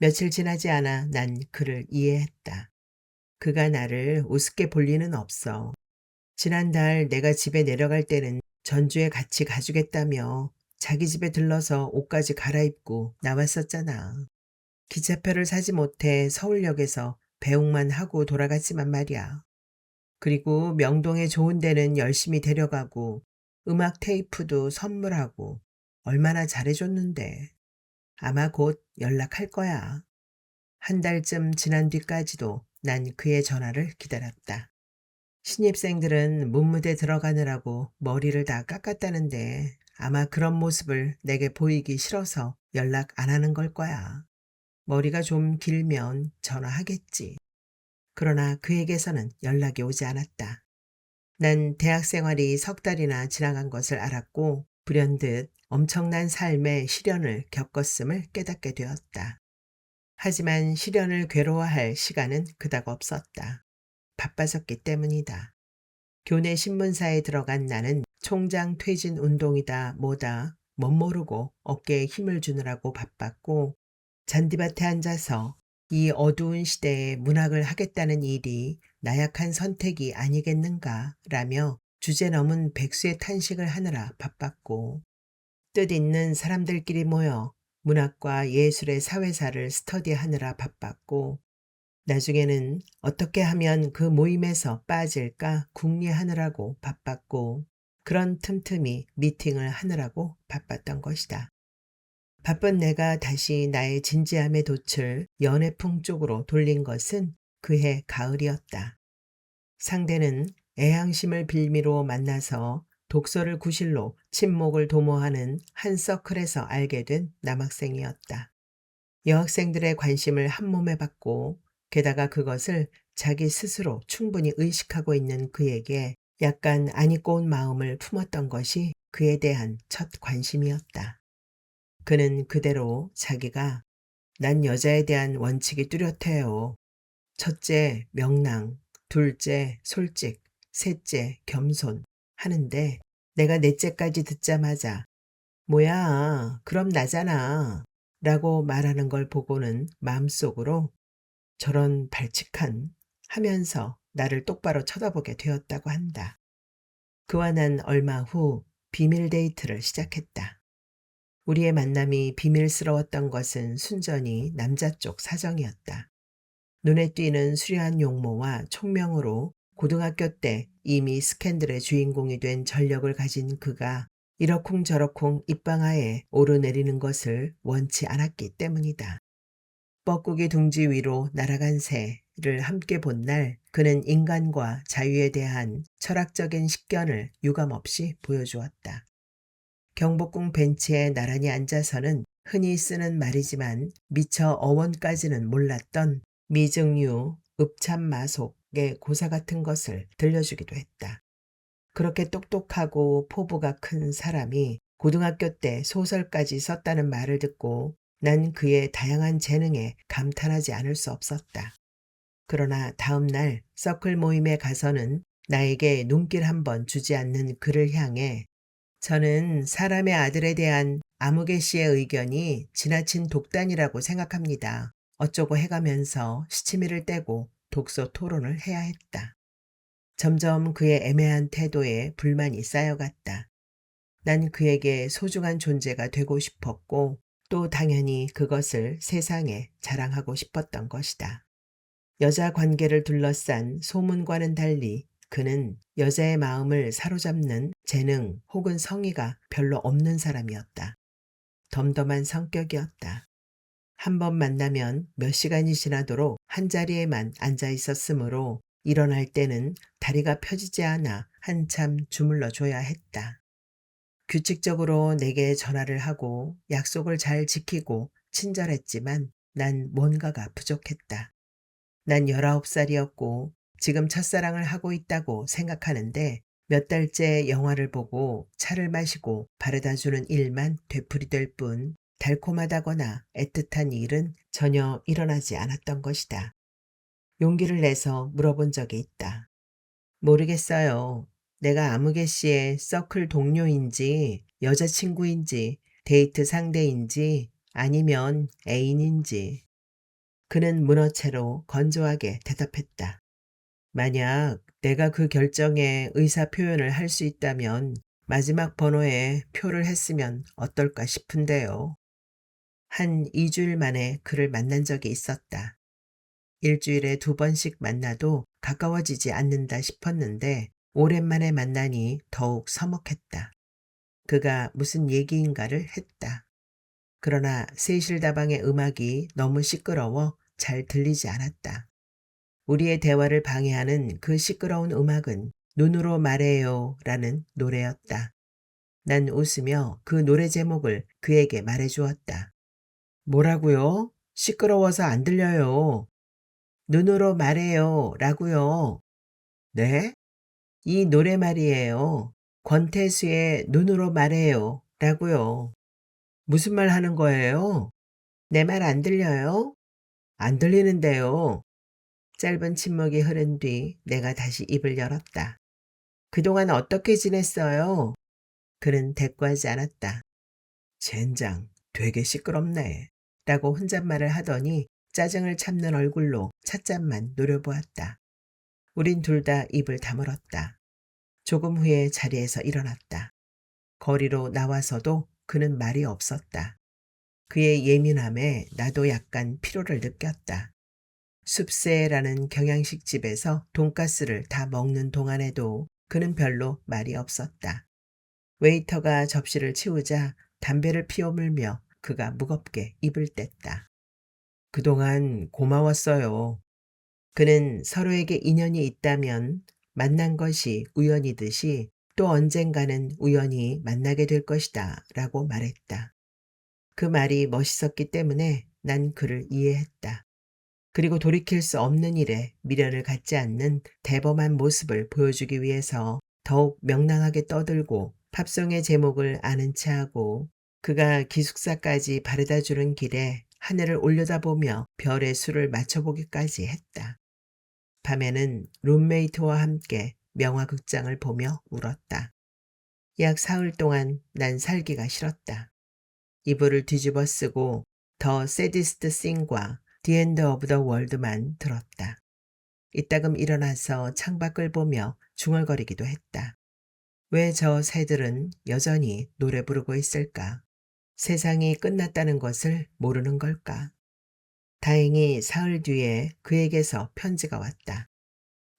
며칠 지나지 않아 난 그를 이해했다. 그가 나를 우습게 볼 리는 없어. 지난달 내가 집에 내려갈 때는 전주에 같이 가주겠다며 자기 집에 들러서 옷까지 갈아입고 나왔었잖아. 기차표를 사지 못해 서울역에서 배웅만 하고 돌아갔지만 말이야. 그리고 명동에 좋은 데는 열심히 데려가고 음악 테이프도 선물하고 얼마나 잘해줬는데. 아마 곧 연락할 거야. 한 달쯤 지난 뒤까지도 난 그의 전화를 기다렸다. 신입생들은 문무대 들어가느라고 머리를 다 깎았다는데 아마 그런 모습을 내게 보이기 싫어서 연락 안 하는 걸 거야. 머리가 좀 길면 전화하겠지. 그러나 그에게서는 연락이 오지 않았다. 난 대학 생활이 석 달이나 지나간 것을 알았고 불현듯 엄청난 삶의 시련을 겪었음을 깨닫게 되었다. 하지만 시련을 괴로워할 시간은 그닥 없었다. 바빠졌기 때문이다. 교내 신문사에 들어간 나는 총장 퇴진 운동이다 뭐다 멋모르고 어깨에 힘을 주느라고 바빴고 잔디밭에 앉아서 이 어두운 시대에 문학을 하겠다는 일이 나약한 선택이 아니겠는가 라며 주제넘은 백수의 탄식을 하느라 바빴고 뜻 있는 사람들끼리 모여 문학과 예술의 사회사를 스터디하느라 바빴고 나중에는 어떻게 하면 그 모임에서 빠질까 궁리하느라고 바빴고 그런 틈틈이 미팅을 하느라고 바빴던 것이다. 바쁜 내가 다시 나의 진지함의 돛을 연애풍 쪽으로 돌린 것은 그해 가을이었다. 상대는 애향심을 빌미로 만나서 독서를 구실로 친목을 도모하는 한 서클에서 알게 된 남학생이었다. 여학생들의 관심을 한몸에 받고 게다가 그것을 자기 스스로 충분히 의식하고 있는 그에게 약간 안 입고 온 마음을 품었던 것이 그에 대한 첫 관심이었다. 그는 그대로 자기가 난 여자에 대한 원칙이 뚜렷해요. 첫째, 명랑. 둘째, 솔직. 셋째, 겸손. 하는데 내가 넷째까지 듣자마자 뭐야, 그럼 나잖아. 라고 말하는 걸 보고는 마음속으로 저런 발칙한 하면서 나를 똑바로 쳐다보게 되었다고 한다. 그와 난 얼마 후 비밀 데이트를 시작했다. 우리의 만남이 비밀스러웠던 것은 순전히 남자 쪽 사정이었다. 눈에 띄는 수려한 용모와 총명으로 고등학교 때 이미 스캔들의 주인공이 된 전력을 가진 그가 이러쿵저러쿵 입방아에 오르내리는 것을 원치 않았기 때문이다. 뻐꾸기 둥지 위로 날아간 새를 함께 본 날 그는 인간과 자유에 대한 철학적인 식견을 유감없이 보여주었다. 경복궁 벤치에 나란히 앉아서는 흔히 쓰는 말이지만 미처 어원까지는 몰랐던 미증류, 읍참마속의 고사 같은 것을 들려주기도 했다. 그렇게 똑똑하고 포부가 큰 사람이 고등학교 때 소설까지 썼다는 말을 듣고 난 그의 다양한 재능에 감탄하지 않을 수 없었다. 그러나 다음 날 서클 모임에 가서는 나에게 눈길 한번 주지 않는 그를 향해 저는 사람의 아들에 대한 아무개 씨의 의견이 지나친 독단이라고 생각합니다. 어쩌고 해가면서 시치미를 떼고 독서 토론을 해야 했다. 점점 그의 애매한 태도에 불만이 쌓여갔다. 난 그에게 소중한 존재가 되고 싶었고 또 당연히 그것을 세상에 자랑하고 싶었던 것이다. 여자 관계를 둘러싼 소문과는 달리 그는 여자의 마음을 사로잡는 재능 혹은 성의가 별로 없는 사람이었다. 덤덤한 성격이었다. 한 번 만나면 몇 시간이 지나도록 한자리에만 앉아 있었으므로 일어날 때는 다리가 펴지지 않아 한참 주물러 줘야 했다. 규칙적으로 내게 전화를 하고 약속을 잘 지키고 친절했지만 난 뭔가가 부족했다. 난 19살이었고 지금 첫사랑을 하고 있다고 생각하는데 몇 달째 영화를 보고 차를 마시고 바래다 주는 일만 되풀이될 뿐 달콤하다거나 애틋한 일은 전혀 일어나지 않았던 것이다. 용기를 내서 물어본 적이 있다. 모르겠어요. 내가 아무개 씨의 서클 동료인지 여자친구인지 데이트 상대인지 아니면 애인인지. 그는 문어체로 건조하게 대답했다. 만약 내가 그 결정에 의사 표현을 할 수 있다면 마지막 번호에 표를 했으면 어떨까 싶은데요. 한 2주일 만에 그를 만난 적이 있었다. 일주일에 2번씩 만나도 가까워지지 않는다 싶었는데 오랜만에 만나니 더욱 서먹했다. 그가 무슨 얘기인가를 했다. 그러나 세실다방의 음악이 너무 시끄러워 잘 들리지 않았다. 우리의 대화를 방해하는 그 시끄러운 음악은 눈으로 말해요 라는 노래였다. 난 웃으며 그 노래 제목을 그에게 말해주었다. 뭐라고요? 시끄러워서 안 들려요. 눈으로 말해요 라고요. 네? 이 노래 말이에요. 권태수의 눈으로 말해요 라고요. 무슨 말 하는 거예요? 내 말 안 들려요? 안 들리는데요. 짧은 침묵이 흐른 뒤 내가 다시 입을 열었다. 그동안 어떻게 지냈어요? 그는 대꾸하지 않았다. 젠장, 되게 시끄럽네. 라고 혼잣말을 하더니 짜증을 참는 얼굴로 찻잔만 노려보았다. 우린 둘 다 입을 다물었다. 조금 후에 자리에서 일어났다. 거리로 나와서도 그는 말이 없었다. 그의 예민함에 나도 약간 피로를 느꼈다. 숲새라는 경양식집에서 돈가스를 다 먹는 동안에도 그는 별로 말이 없었다. 웨이터가 접시를 치우자 담배를 피워물며 그가 무겁게 입을 뗐다. 그동안 고마웠어요. 그는 서로에게 인연이 있다면 만난 것이 우연이듯이 또 언젠가는 우연히 만나게 될 것이다 라고 말했다. 그 말이 멋있었기 때문에 난 그를 이해했다. 그리고 돌이킬 수 없는 일에 미련을 갖지 않는 대범한 모습을 보여주기 위해서 더욱 명랑하게 떠들고 팝송의 제목을 아는 체하고 그가 기숙사까지 바래다 주는 길에 하늘을 올려다보며 별의 수를 맞춰보기까지 했다. 밤에는 룸메이트와 함께 명화극장을 보며 울었다. 약 사흘 동안 난 살기가 싫었다. 이불을 뒤집어 쓰고 더 새디스트 싱과 디 엔드 오브 더 월드만 들었다. 이따금 일어나서 창밖을 보며 중얼거리기도 했다. 왜 저 새들은 여전히 노래 부르고 있을까? 세상이 끝났다는 것을 모르는 걸까? 다행히 사흘 뒤에 그에게서 편지가 왔다.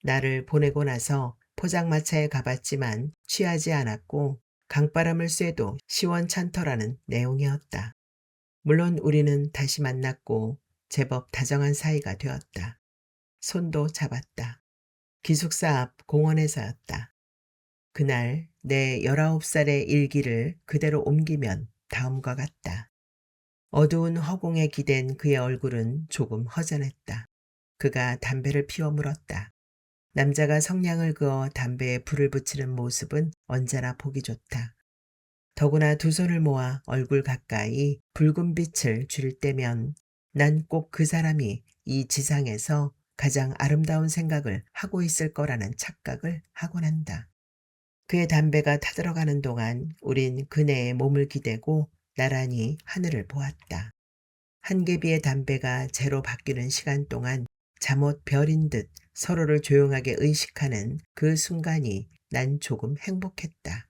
나를 보내고 나서 포장마차에 가봤지만 취하지 않았고 강바람을 쐬도 시원찮더라는 내용이었다. 물론 우리는 다시 만났고 제법 다정한 사이가 되었다. 손도 잡았다. 기숙사 앞 공원에서였다. 그날 내 19살의 일기를 그대로 옮기면 다음과 같다. 어두운 허공에 기댄 그의 얼굴은 조금 허전했다. 그가 담배를 피워 물었다. 남자가 성냥을 그어 담배에 불을 붙이는 모습은 언제나 보기 좋다. 더구나 두 손을 모아 얼굴 가까이 붉은 빛을 줄 때면 난 꼭 그 사람이 이 지상에서 가장 아름다운 생각을 하고 있을 거라는 착각을 하곤 한다. 그의 담배가 타들어가는 동안 우린 그네의 몸을 기대고 나란히 하늘을 보았다. 한 개비의 담배가 재로 바뀌는 시간 동안 잠옷 별인 듯 서로를 조용하게 의식하는 그 순간이 난 조금 행복했다.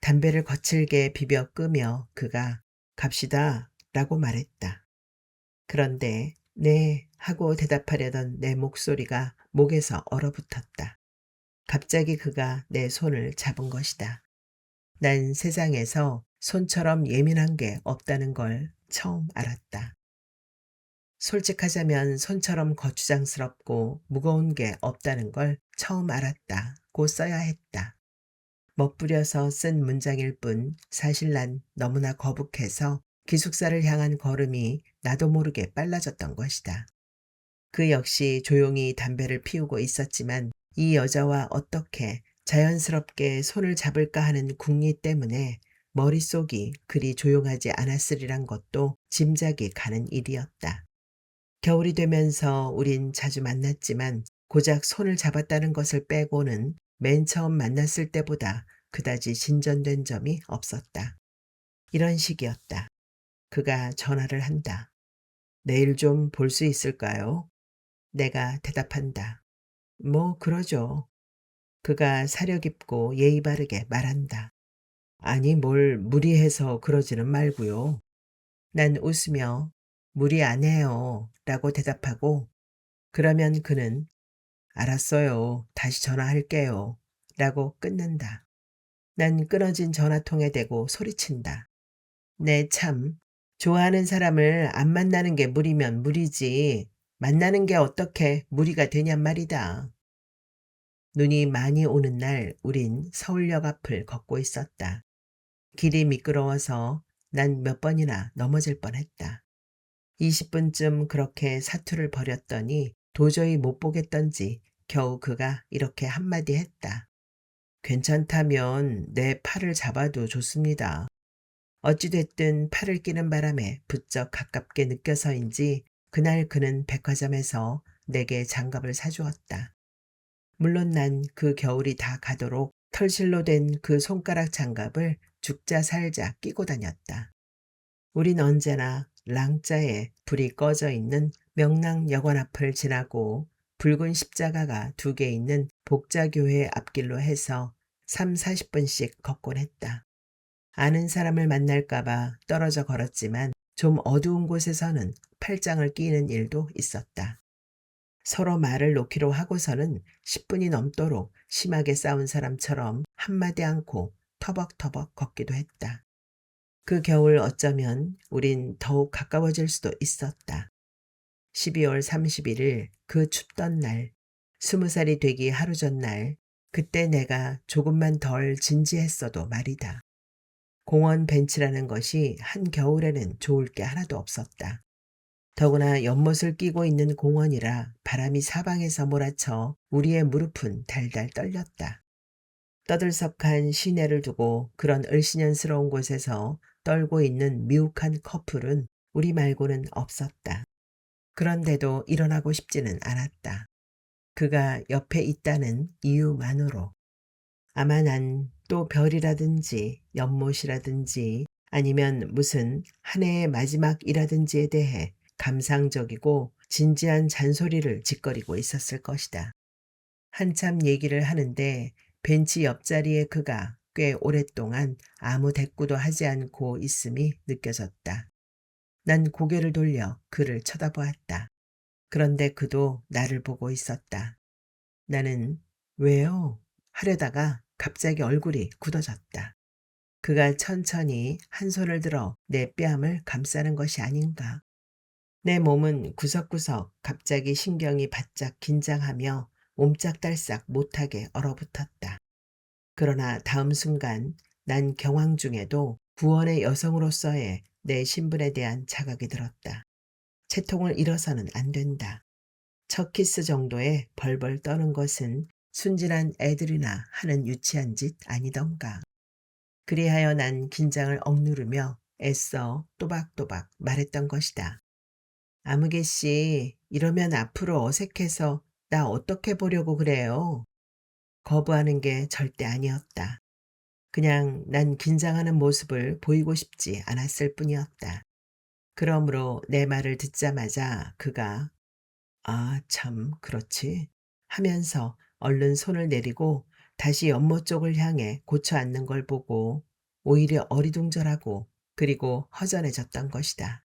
담배를 거칠게 비벼 끄며 그가 갑시다 라고 말했다. 그런데 네 하고 대답하려던 내 목소리가 목에서 얼어붙었다. 갑자기 그가 내 손을 잡은 것이다. 난 세상에서 손처럼 예민한 게 없다는 걸 처음 알았다. 솔직하자면 손처럼 거추장스럽고 무거운 게 없다는 걸 처음 알았다고 써야 했다. 멋부려서 쓴 문장일 뿐 사실 난 너무나 거북해서 기숙사를 향한 걸음이 나도 모르게 빨라졌던 것이다. 그 역시 조용히 담배를 피우고 있었지만 이 여자와 어떻게 자연스럽게 손을 잡을까 하는 궁리 때문에 머릿속이 그리 조용하지 않았으리란 것도 짐작이 가는 일이었다. 겨울이 되면서 우린 자주 만났지만 고작 손을 잡았다는 것을 빼고는 맨 처음 만났을 때보다 그다지 진전된 점이 없었다. 이런 식이었다. 그가 전화를 한다. 내일 좀 볼 수 있을까요? 내가 대답한다. 뭐 그러죠. 그가 사려 깊고 예의 바르게 말한다. 아니 뭘 무리해서 그러지는 말고요. 난 웃으며 무리 안 해요 라고 대답하고 그러면 그는 알았어요. 다시 전화할게요 라고 끊는다. 난 끊어진 전화통에 대고 소리친다. 네 참. 좋아하는 사람을 안 만나는 게 무리면 무리지. 만나는 게 어떻게 무리가 되냔 말이다. 눈이 많이 오는 날 우린 서울역 앞을 걷고 있었다. 길이 미끄러워서 난 몇 번이나 넘어질 뻔했다. 20분쯤 그렇게 사투를 벌였더니 도저히 못 보겠던지 겨우 그가 이렇게 한마디 했다. 괜찮다면 내 팔을 잡아도 좋습니다. 어찌됐든 팔을 끼는 바람에 부쩍 가깝게 느껴서인지 그날 그는 백화점에서 내게 장갑을 사주었다. 물론 난 그 겨울이 다 가도록 털실로 된 그 손가락 장갑을 죽자 살자 끼고 다녔다. 우린 언제나 랑자에 불이 꺼져 있는 명랑여관 앞을 지나고 붉은 십자가가 2개 있는 복자교회 앞길로 해서 3, 40분씩 걷곤 했다. 아는 사람을 만날까봐 떨어져 걸었지만 좀 어두운 곳에서는 팔짱을 끼는 일도 있었다. 서로 말을 놓기로 하고서는 10분이 넘도록 심하게 싸운 사람처럼 한마디 않고 터벅터벅 걷기도 했다. 그 겨울 어쩌면 우린 더욱 가까워질 수도 있었다. 12월 31일 그 춥던 날, 20살이 되기 하루 전날, 그때 내가 조금만 덜 진지했어도 말이다. 공원 벤치라는 것이 한겨울에는 좋을 게 하나도 없었다. 더구나 연못을 끼고 있는 공원이라 바람이 사방에서 몰아쳐 우리의 무릎은 달달 떨렸다. 떠들썩한 시내를 두고 그런 을씨년스러운 곳에서 떨고 있는 미욱한 커플은 우리 말고는 없었다. 그런데도 일어나고 싶지는 않았다. 그가 옆에 있다는 이유만으로. 아마 난 또 별이라든지 연못이라든지 아니면 무슨 한 해의 마지막이라든지에 대해 감상적이고 진지한 잔소리를 짓거리고 있었을 것이다. 한참 얘기를 하는데 벤치 옆자리에 그가 꽤 오랫동안 아무 대꾸도 하지 않고 있음이 느껴졌다. 난 고개를 돌려 그를 쳐다보았다. 그런데 그도 나를 보고 있었다. 나는 왜요? 하려다가 갑자기 얼굴이 굳어졌다. 그가 천천히 한 손을 들어 내 뺨을 감싸는 것이 아닌가. 내 몸은 구석구석 갑자기 신경이 바짝 긴장하며 옴짝달싹 못하게 얼어붙었다. 그러나 다음 순간 난 경황 중에도 구원의 여성으로서의 내 신분에 대한 자각이 들었다. 채통을 잃어서는 안 된다. 첫 키스 정도에 벌벌 떠는 것은 순진한 애들이나 하는 유치한 짓 아니던가. 그리하여 난 긴장을 억누르며 애써 또박또박 말했던 것이다. 아무개 씨, 이러면 앞으로 어색해서 나 어떻게 보려고 그래요? 거부하는 게 절대 아니었다. 그냥 난 긴장하는 모습을 보이고 싶지 않았을 뿐이었다. 그러므로 내 말을 듣자마자 그가 아, 참, 그렇지. 하면서 얼른 손을 내리고 다시 연못 쪽을 향해 고쳐 앉는 걸 보고 오히려 어리둥절하고 그리고 허전해졌던 것이다.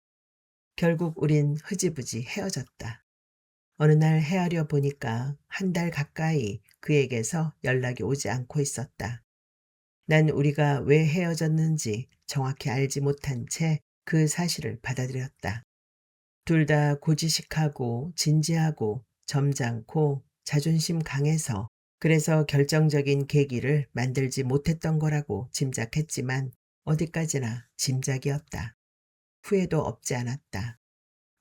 결국 우린 흐지부지 헤어졌다. 어느 날 헤아려 보니까 1달 가까이 그에게서 연락이 오지 않고 있었다. 난 우리가 왜 헤어졌는지 정확히 알지 못한 채 그 사실을 받아들였다. 둘 다 고지식하고 진지하고 점잖고 자존심 강해서 그래서 결정적인 계기를 만들지 못했던 거라고 짐작했지만 어디까지나 짐작이었다. 후회도 없지 않았다.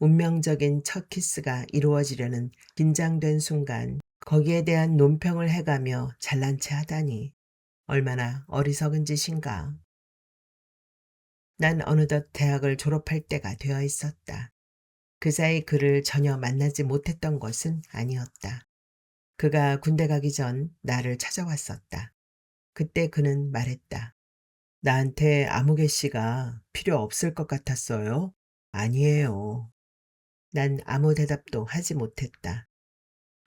운명적인 첫 키스가 이루어지려는 긴장된 순간 거기에 대한 논평을 해가며 잘난 체 하다니 얼마나 어리석은 짓인가. 난 어느덧 대학을 졸업할 때가 되어 있었다. 그 사이 그를 전혀 만나지 못했던 것은 아니었다. 그가 군대 가기 전 나를 찾아왔었다. 그때 그는 말했다. 나한테 아무개 씨가 필요 없을 것 같았어요? 아니에요. 난 아무 대답도 하지 못했다.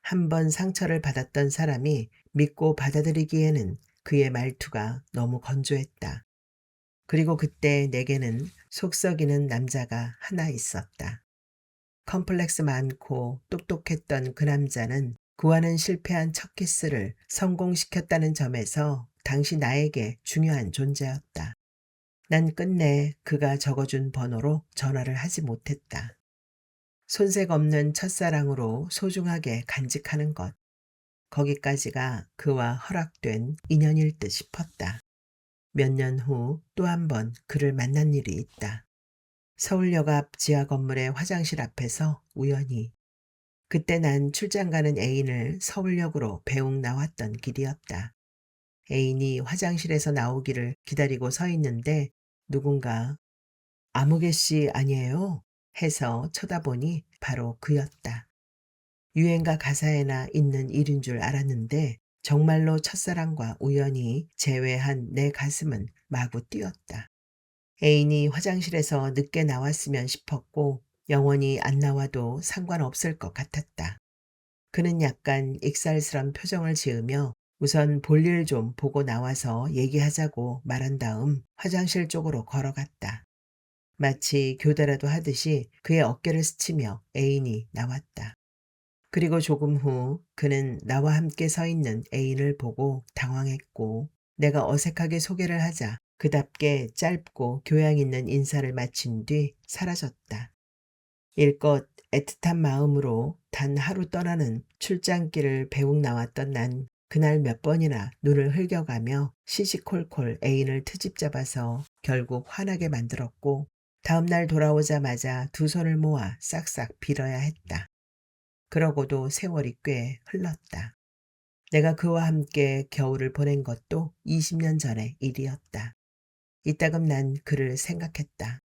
한 번 상처를 받았던 사람이 믿고 받아들이기에는 그의 말투가 너무 건조했다. 그리고 그때 내게는 속 썩이는 남자가 하나 있었다. 컴플렉스 많고 똑똑했던 그 남자는 그와는 실패한 첫 키스를 성공시켰다는 점에서 당시 나에게 중요한 존재였다. 난 끝내 그가 적어준 번호로 전화를 하지 못했다. 손색 없는 첫사랑으로 소중하게 간직하는 것. 거기까지가 그와 허락된 인연일 듯 싶었다. 몇 년 후 또 한 번 그를 만난 일이 있다. 서울역 앞 지하 건물의 화장실 앞에서 우연히. 그때 난 출장 가는 애인을 서울역으로 배웅 나왔던 길이었다. 애인이 화장실에서 나오기를 기다리고 서 있는데 누군가 아무개 씨 아니에요? 해서 쳐다보니 바로 그였다. 유행가 가사에나 있는 일인 줄 알았는데 정말로 첫사랑과 우연히 재회한 내 가슴은 마구 뛰었다. 애인이 화장실에서 늦게 나왔으면 싶었고 영원히 안 나와도 상관없을 것 같았다. 그는 약간 익살스런 표정을 지으며 우선 볼일 좀 보고 나와서 얘기하자고 말한 다음 화장실 쪽으로 걸어갔다. 마치 교대라도 하듯이 그의 어깨를 스치며 애인이 나왔다. 그리고 조금 후 그는 나와 함께 서 있는 애인을 보고 당황했고 내가 어색하게 소개를 하자 그답게 짧고 교양 있는 인사를 마친 뒤 사라졌다. 일껏 애틋한 마음으로 단 하루 떠나는 출장길을 배웅 나왔던 난 그날 몇 번이나 눈을 흘겨가며 시시콜콜 애인을 트집 잡아서 결국 화나게 만들었고 다음날 돌아오자마자 두 손을 모아 싹싹 빌어야 했다. 그러고도 세월이 꽤 흘렀다. 내가 그와 함께 겨울을 보낸 것도 20년 전의 일이었다. 이따금 난 그를 생각했다.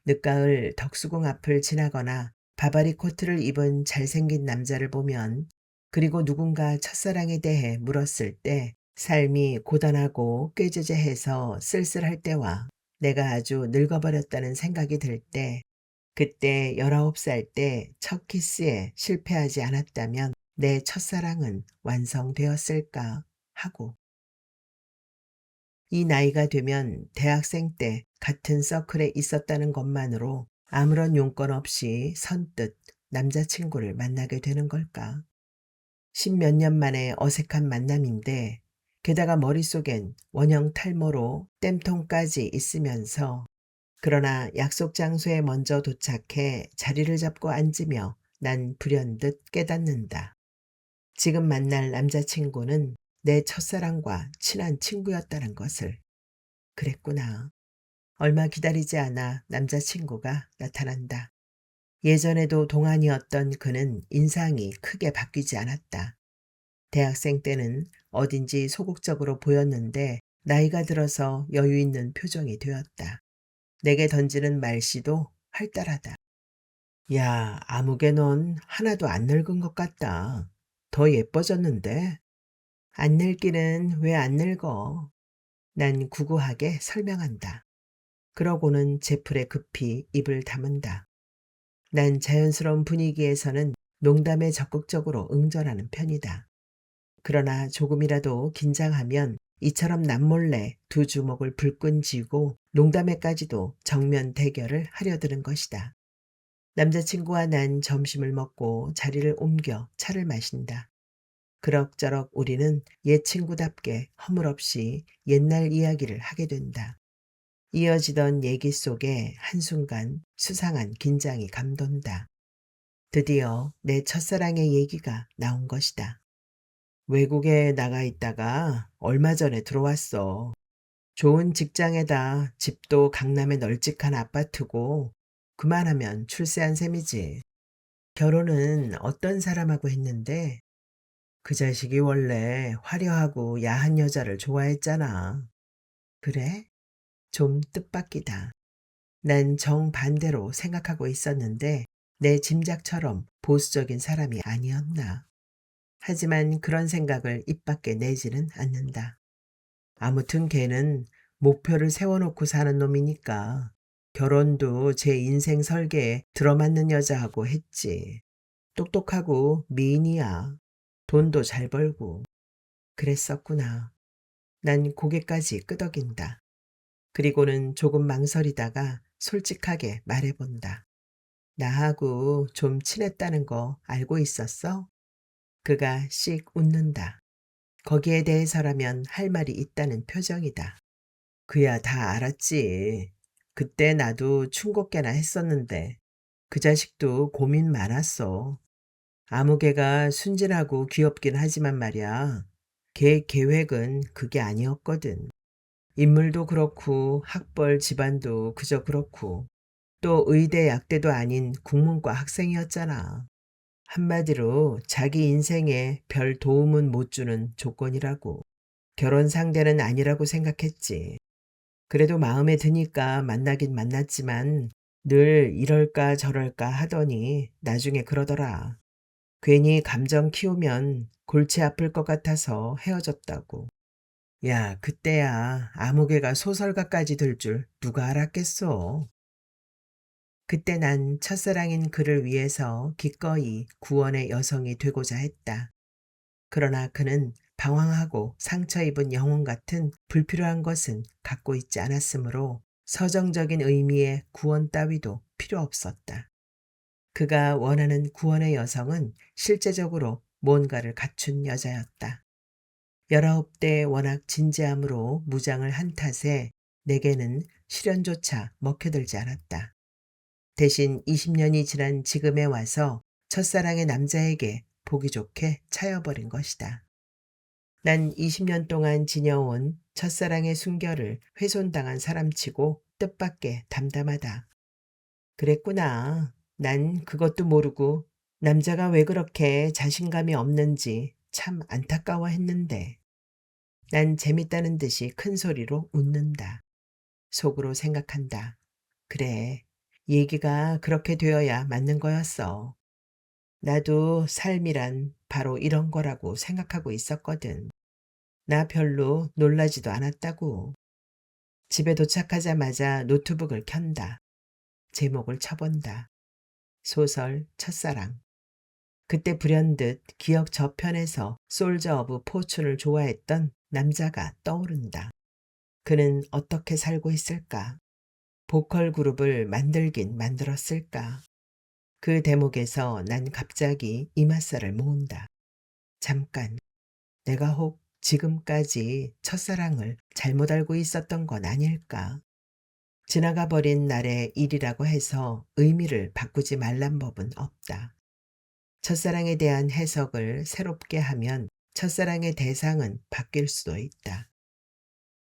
늦가을 덕수궁 앞을 지나거나 바바리 코트를 입은 잘생긴 남자를 보면 그리고 누군가 첫사랑에 대해 물었을 때 삶이 고단하고 꾀죄죄해서 쓸쓸할 때와 내가 아주 늙어버렸다는 생각이 들 때 그때 19살 때 첫 키스에 실패하지 않았다면 내 첫사랑은 완성되었을까 하고 이 나이가 되면 대학생 때 같은 서클에 있었다는 것만으로 아무런 용건 없이 선뜻 남자친구를 만나게 되는 걸까? 십몇 년 만에 어색한 만남인데 게다가 머릿속엔 원형 탈모로 땜통까지 있으면서 그러나 약속 장소에 먼저 도착해 자리를 잡고 앉으며 난 불현듯 깨닫는다. 지금 만날 남자친구는 내 첫사랑과 친한 친구였다는 것을. 그랬구나. 얼마 기다리지 않아 남자친구가 나타난다. 예전에도 동안이었던 그는 인상이 크게 바뀌지 않았다. 대학생 때는 어딘지 소극적으로 보였는데 나이가 들어서 여유 있는 표정이 되었다. 내게 던지는 말씨도 활달하다. 야, 아무개 넌 하나도 안 늙은 것 같다. 더 예뻐졌는데? 안 늙기는 왜 안 늙어? 난 구구하게 설명한다. 그러고는 제풀에 급히 입을 다문다. 난 자연스러운 분위기에서는 농담에 적극적으로 응전하는 편이다. 그러나 조금이라도 긴장하면 이처럼 남몰래 두 주먹을 불끈 쥐고 농담에까지도 정면 대결을 하려드는 것이다. 남자친구와 난 점심을 먹고 자리를 옮겨 차를 마신다. 그럭저럭 우리는 옛 친구답게 허물없이 옛날 이야기를 하게 된다. 이어지던 얘기 속에 한순간 수상한 긴장이 감돈다. 드디어 내 첫사랑의 얘기가 나온 것이다. 외국에 나가 있다가 얼마 전에 들어왔어. 좋은 직장에다 집도 강남의 널찍한 아파트고 그만하면 출세한 셈이지. 결혼은 어떤 사람하고 했는데 그 자식이 원래 화려하고 야한 여자를 좋아했잖아. 그래? 좀 뜻밖이다. 난 정반대로 생각하고 있었는데 내 짐작처럼 보수적인 사람이 아니었나. 하지만 그런 생각을 입 밖에 내지는 않는다. 아무튼 걔는 목표를 세워놓고 사는 놈이니까 결혼도 제 인생 설계에 들어맞는 여자하고 했지. 똑똑하고 미인이야. 돈도 잘 벌고. 그랬었구나. 난 고개까지 끄덕인다. 그리고는 조금 망설이다가 솔직하게 말해본다. 나하고 좀 친했다는 거 알고 있었어? 그가 씩 웃는다. 거기에 대해서라면 할 말이 있다는 표정이다. 그야 다 알았지. 그때 나도 충고깨나 했었는데 그 자식도 고민 많았어. 아무개가 순진하고 귀엽긴 하지만 말이야. 걔 계획은 그게 아니었거든. 인물도 그렇고 학벌 집안도 그저 그렇고 또 의대 약대도 아닌 국문과 학생이었잖아. 한마디로 자기 인생에 별 도움은 못 주는 조건이라고. 결혼 상대는 아니라고 생각했지. 그래도 마음에 드니까 만나긴 만났지만 늘 이럴까 저럴까 하더니 나중에 그러더라. 괜히 감정 키우면 골치 아플 것 같아서 헤어졌다고. 야, 그때야 아무개가 소설가까지 될 줄 누가 알았겠어. 그때 난 첫사랑인 그를 위해서 기꺼이 구원의 여성이 되고자 했다. 그러나 그는 방황하고 상처 입은 영혼 같은 불필요한 것은 갖고 있지 않았으므로 서정적인 의미의 구원 따위도 필요 없었다. 그가 원하는 구원의 여성은 실제적으로 뭔가를 갖춘 여자였다. 19대 워낙 진지함으로 무장을 한 탓에 내게는 실현조차 먹혀들지 않았다. 대신 20년이 지난 지금에 와서 첫사랑의 남자에게 보기 좋게 차여버린 것이다. 난 20년 동안 지녀온 첫사랑의 순결을 훼손당한 사람치고 뜻밖의 담담하다. 그랬구나. 난 그것도 모르고 남자가 왜 그렇게 자신감이 없는지 참 안타까워했는데. 난 재밌다는 듯이 큰 소리로 웃는다. 속으로 생각한다. 그래, 얘기가 그렇게 되어야 맞는 거였어. 나도 삶이란 바로 이런 거라고 생각하고 있었거든. 나 별로 놀라지도 않았다고. 집에 도착하자마자 노트북을 켠다. 제목을 쳐본다. 소설 첫사랑. 그때 불현듯 기억 저편에서 솔저 오브 포춘을 좋아했던 남자가 떠오른다. 그는 어떻게 살고 있을까? 보컬 그룹을 만들긴 만들었을까? 그 대목에서 난 갑자기 이맛살을 모은다. 잠깐, 내가 혹 지금까지 첫사랑을 잘못 알고 있었던 건 아닐까? 지나가 버린 날의 일이라고 해서 의미를 바꾸지 말란 법은 없다. 첫사랑에 대한 해석을 새롭게 하면 첫사랑의 대상은 바뀔 수도 있다.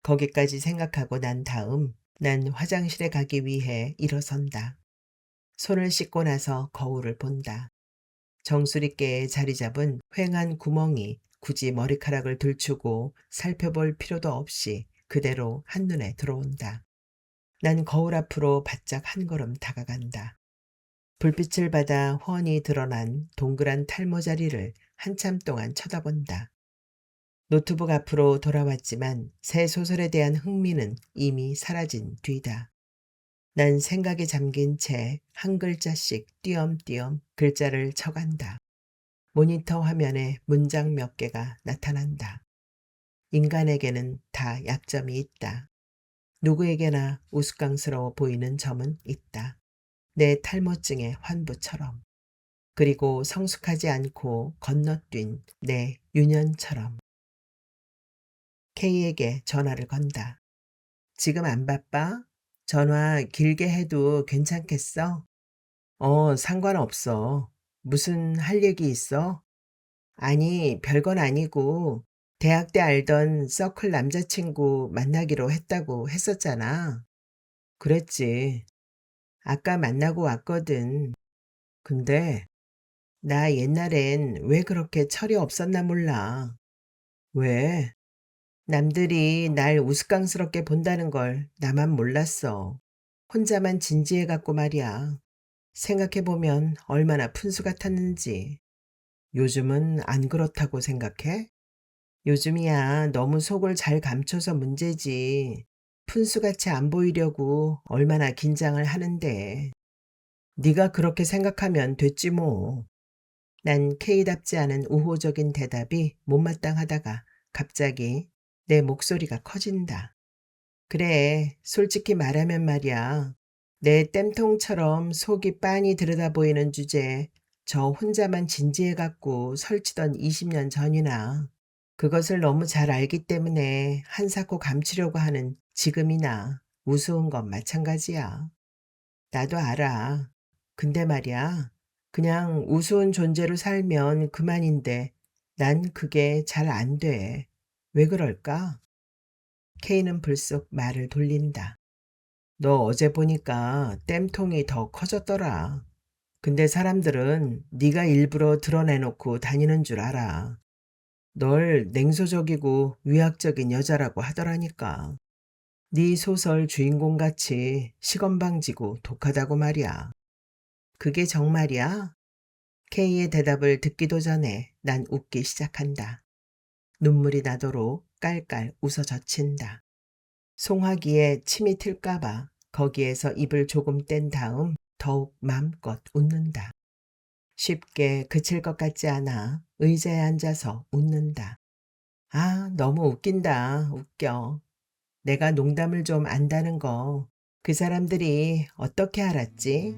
거기까지 생각하고 난 다음 난 화장실에 가기 위해 일어선다. 손을 씻고 나서 거울을 본다. 정수리께에 자리 잡은 휑한 구멍이 굳이 머리카락을 들추고 살펴볼 필요도 없이 그대로 한눈에 들어온다. 난 거울 앞으로 바짝 한 걸음 다가간다. 불빛을 받아 훤히 드러난 동그란 탈모 자리를 한참 동안 쳐다본다. 노트북 앞으로 돌아왔지만 새 소설에 대한 흥미는 이미 사라진 뒤다. 난 생각에 잠긴 채 한 글자씩 띄엄띄엄 글자를 쳐간다. 모니터 화면에 문장 몇 개가 나타난다. 인간에게는 다 약점이 있다. 누구에게나 우스꽝스러워 보이는 점은 있다. 내 탈모증의 환부처럼. 그리고 성숙하지 않고 건너뛴 내 유년처럼. K에게 전화를 건다. 지금 안 바빠? 전화 길게 해도 괜찮겠어? 상관없어. 무슨 할 얘기 있어? 아니, 별건 아니고 대학 때 알던 서클 남자친구 만나기로 했다고 했었잖아. 그랬지. 아까 만나고 왔거든. 근데 나 옛날엔 왜 그렇게 철이 없었나 몰라. 왜? 남들이 날 우스꽝스럽게 본다는 걸 나만 몰랐어. 혼자만 진지해 갖고 말이야. 생각해보면 얼마나 푼수 같았는지. 요즘은 안 그렇다고 생각해? 요즘이야 너무 속을 잘 감춰서 문제지. 푼수같이 안 보이려고 얼마나 긴장을 하는데. 네가 그렇게 생각하면 됐지 뭐. 난 K답지 않은 우호적인 대답이 못마땅하다가 갑자기 내 목소리가 커진다. 그래, 솔직히 말하면 말이야. 내 땜통처럼 속이 빤히 들여다 보이는 주제에 저 혼자만 진지해갖고 설치던 20년 전이나 그것을 너무 잘 알기 때문에 한사코 감추려고 하는 지금이나 우스운 건 마찬가지야. 나도 알아. 근데 말이야. 그냥 우스운 존재로 살면 그만인데 난 그게 잘 안 돼. 왜 그럴까? K는 불쑥 말을 돌린다. 너 어제 보니까 땜통이 더 커졌더라. 근데 사람들은 네가 일부러 드러내놓고 다니는 줄 알아. 널 냉소적이고 위약적인 여자라고 하더라니까. 네 소설 주인공같이 시건방지고 독하다고 말이야. 그게 정말이야? K의 대답을 듣기도 전에 난 웃기 시작한다. 눈물이 나도록 깔깔 웃어 젖힌다. 송화기에 침이 튈까봐 거기에서 입을 조금 뗀 다음 더욱 마음껏 웃는다. 쉽게 그칠 것 같지 않아 의자에 앉아서 웃는다. 아, 너무 웃긴다. 웃겨. 내가 농담을 좀 안다는 거 그 사람들이 어떻게 알았지?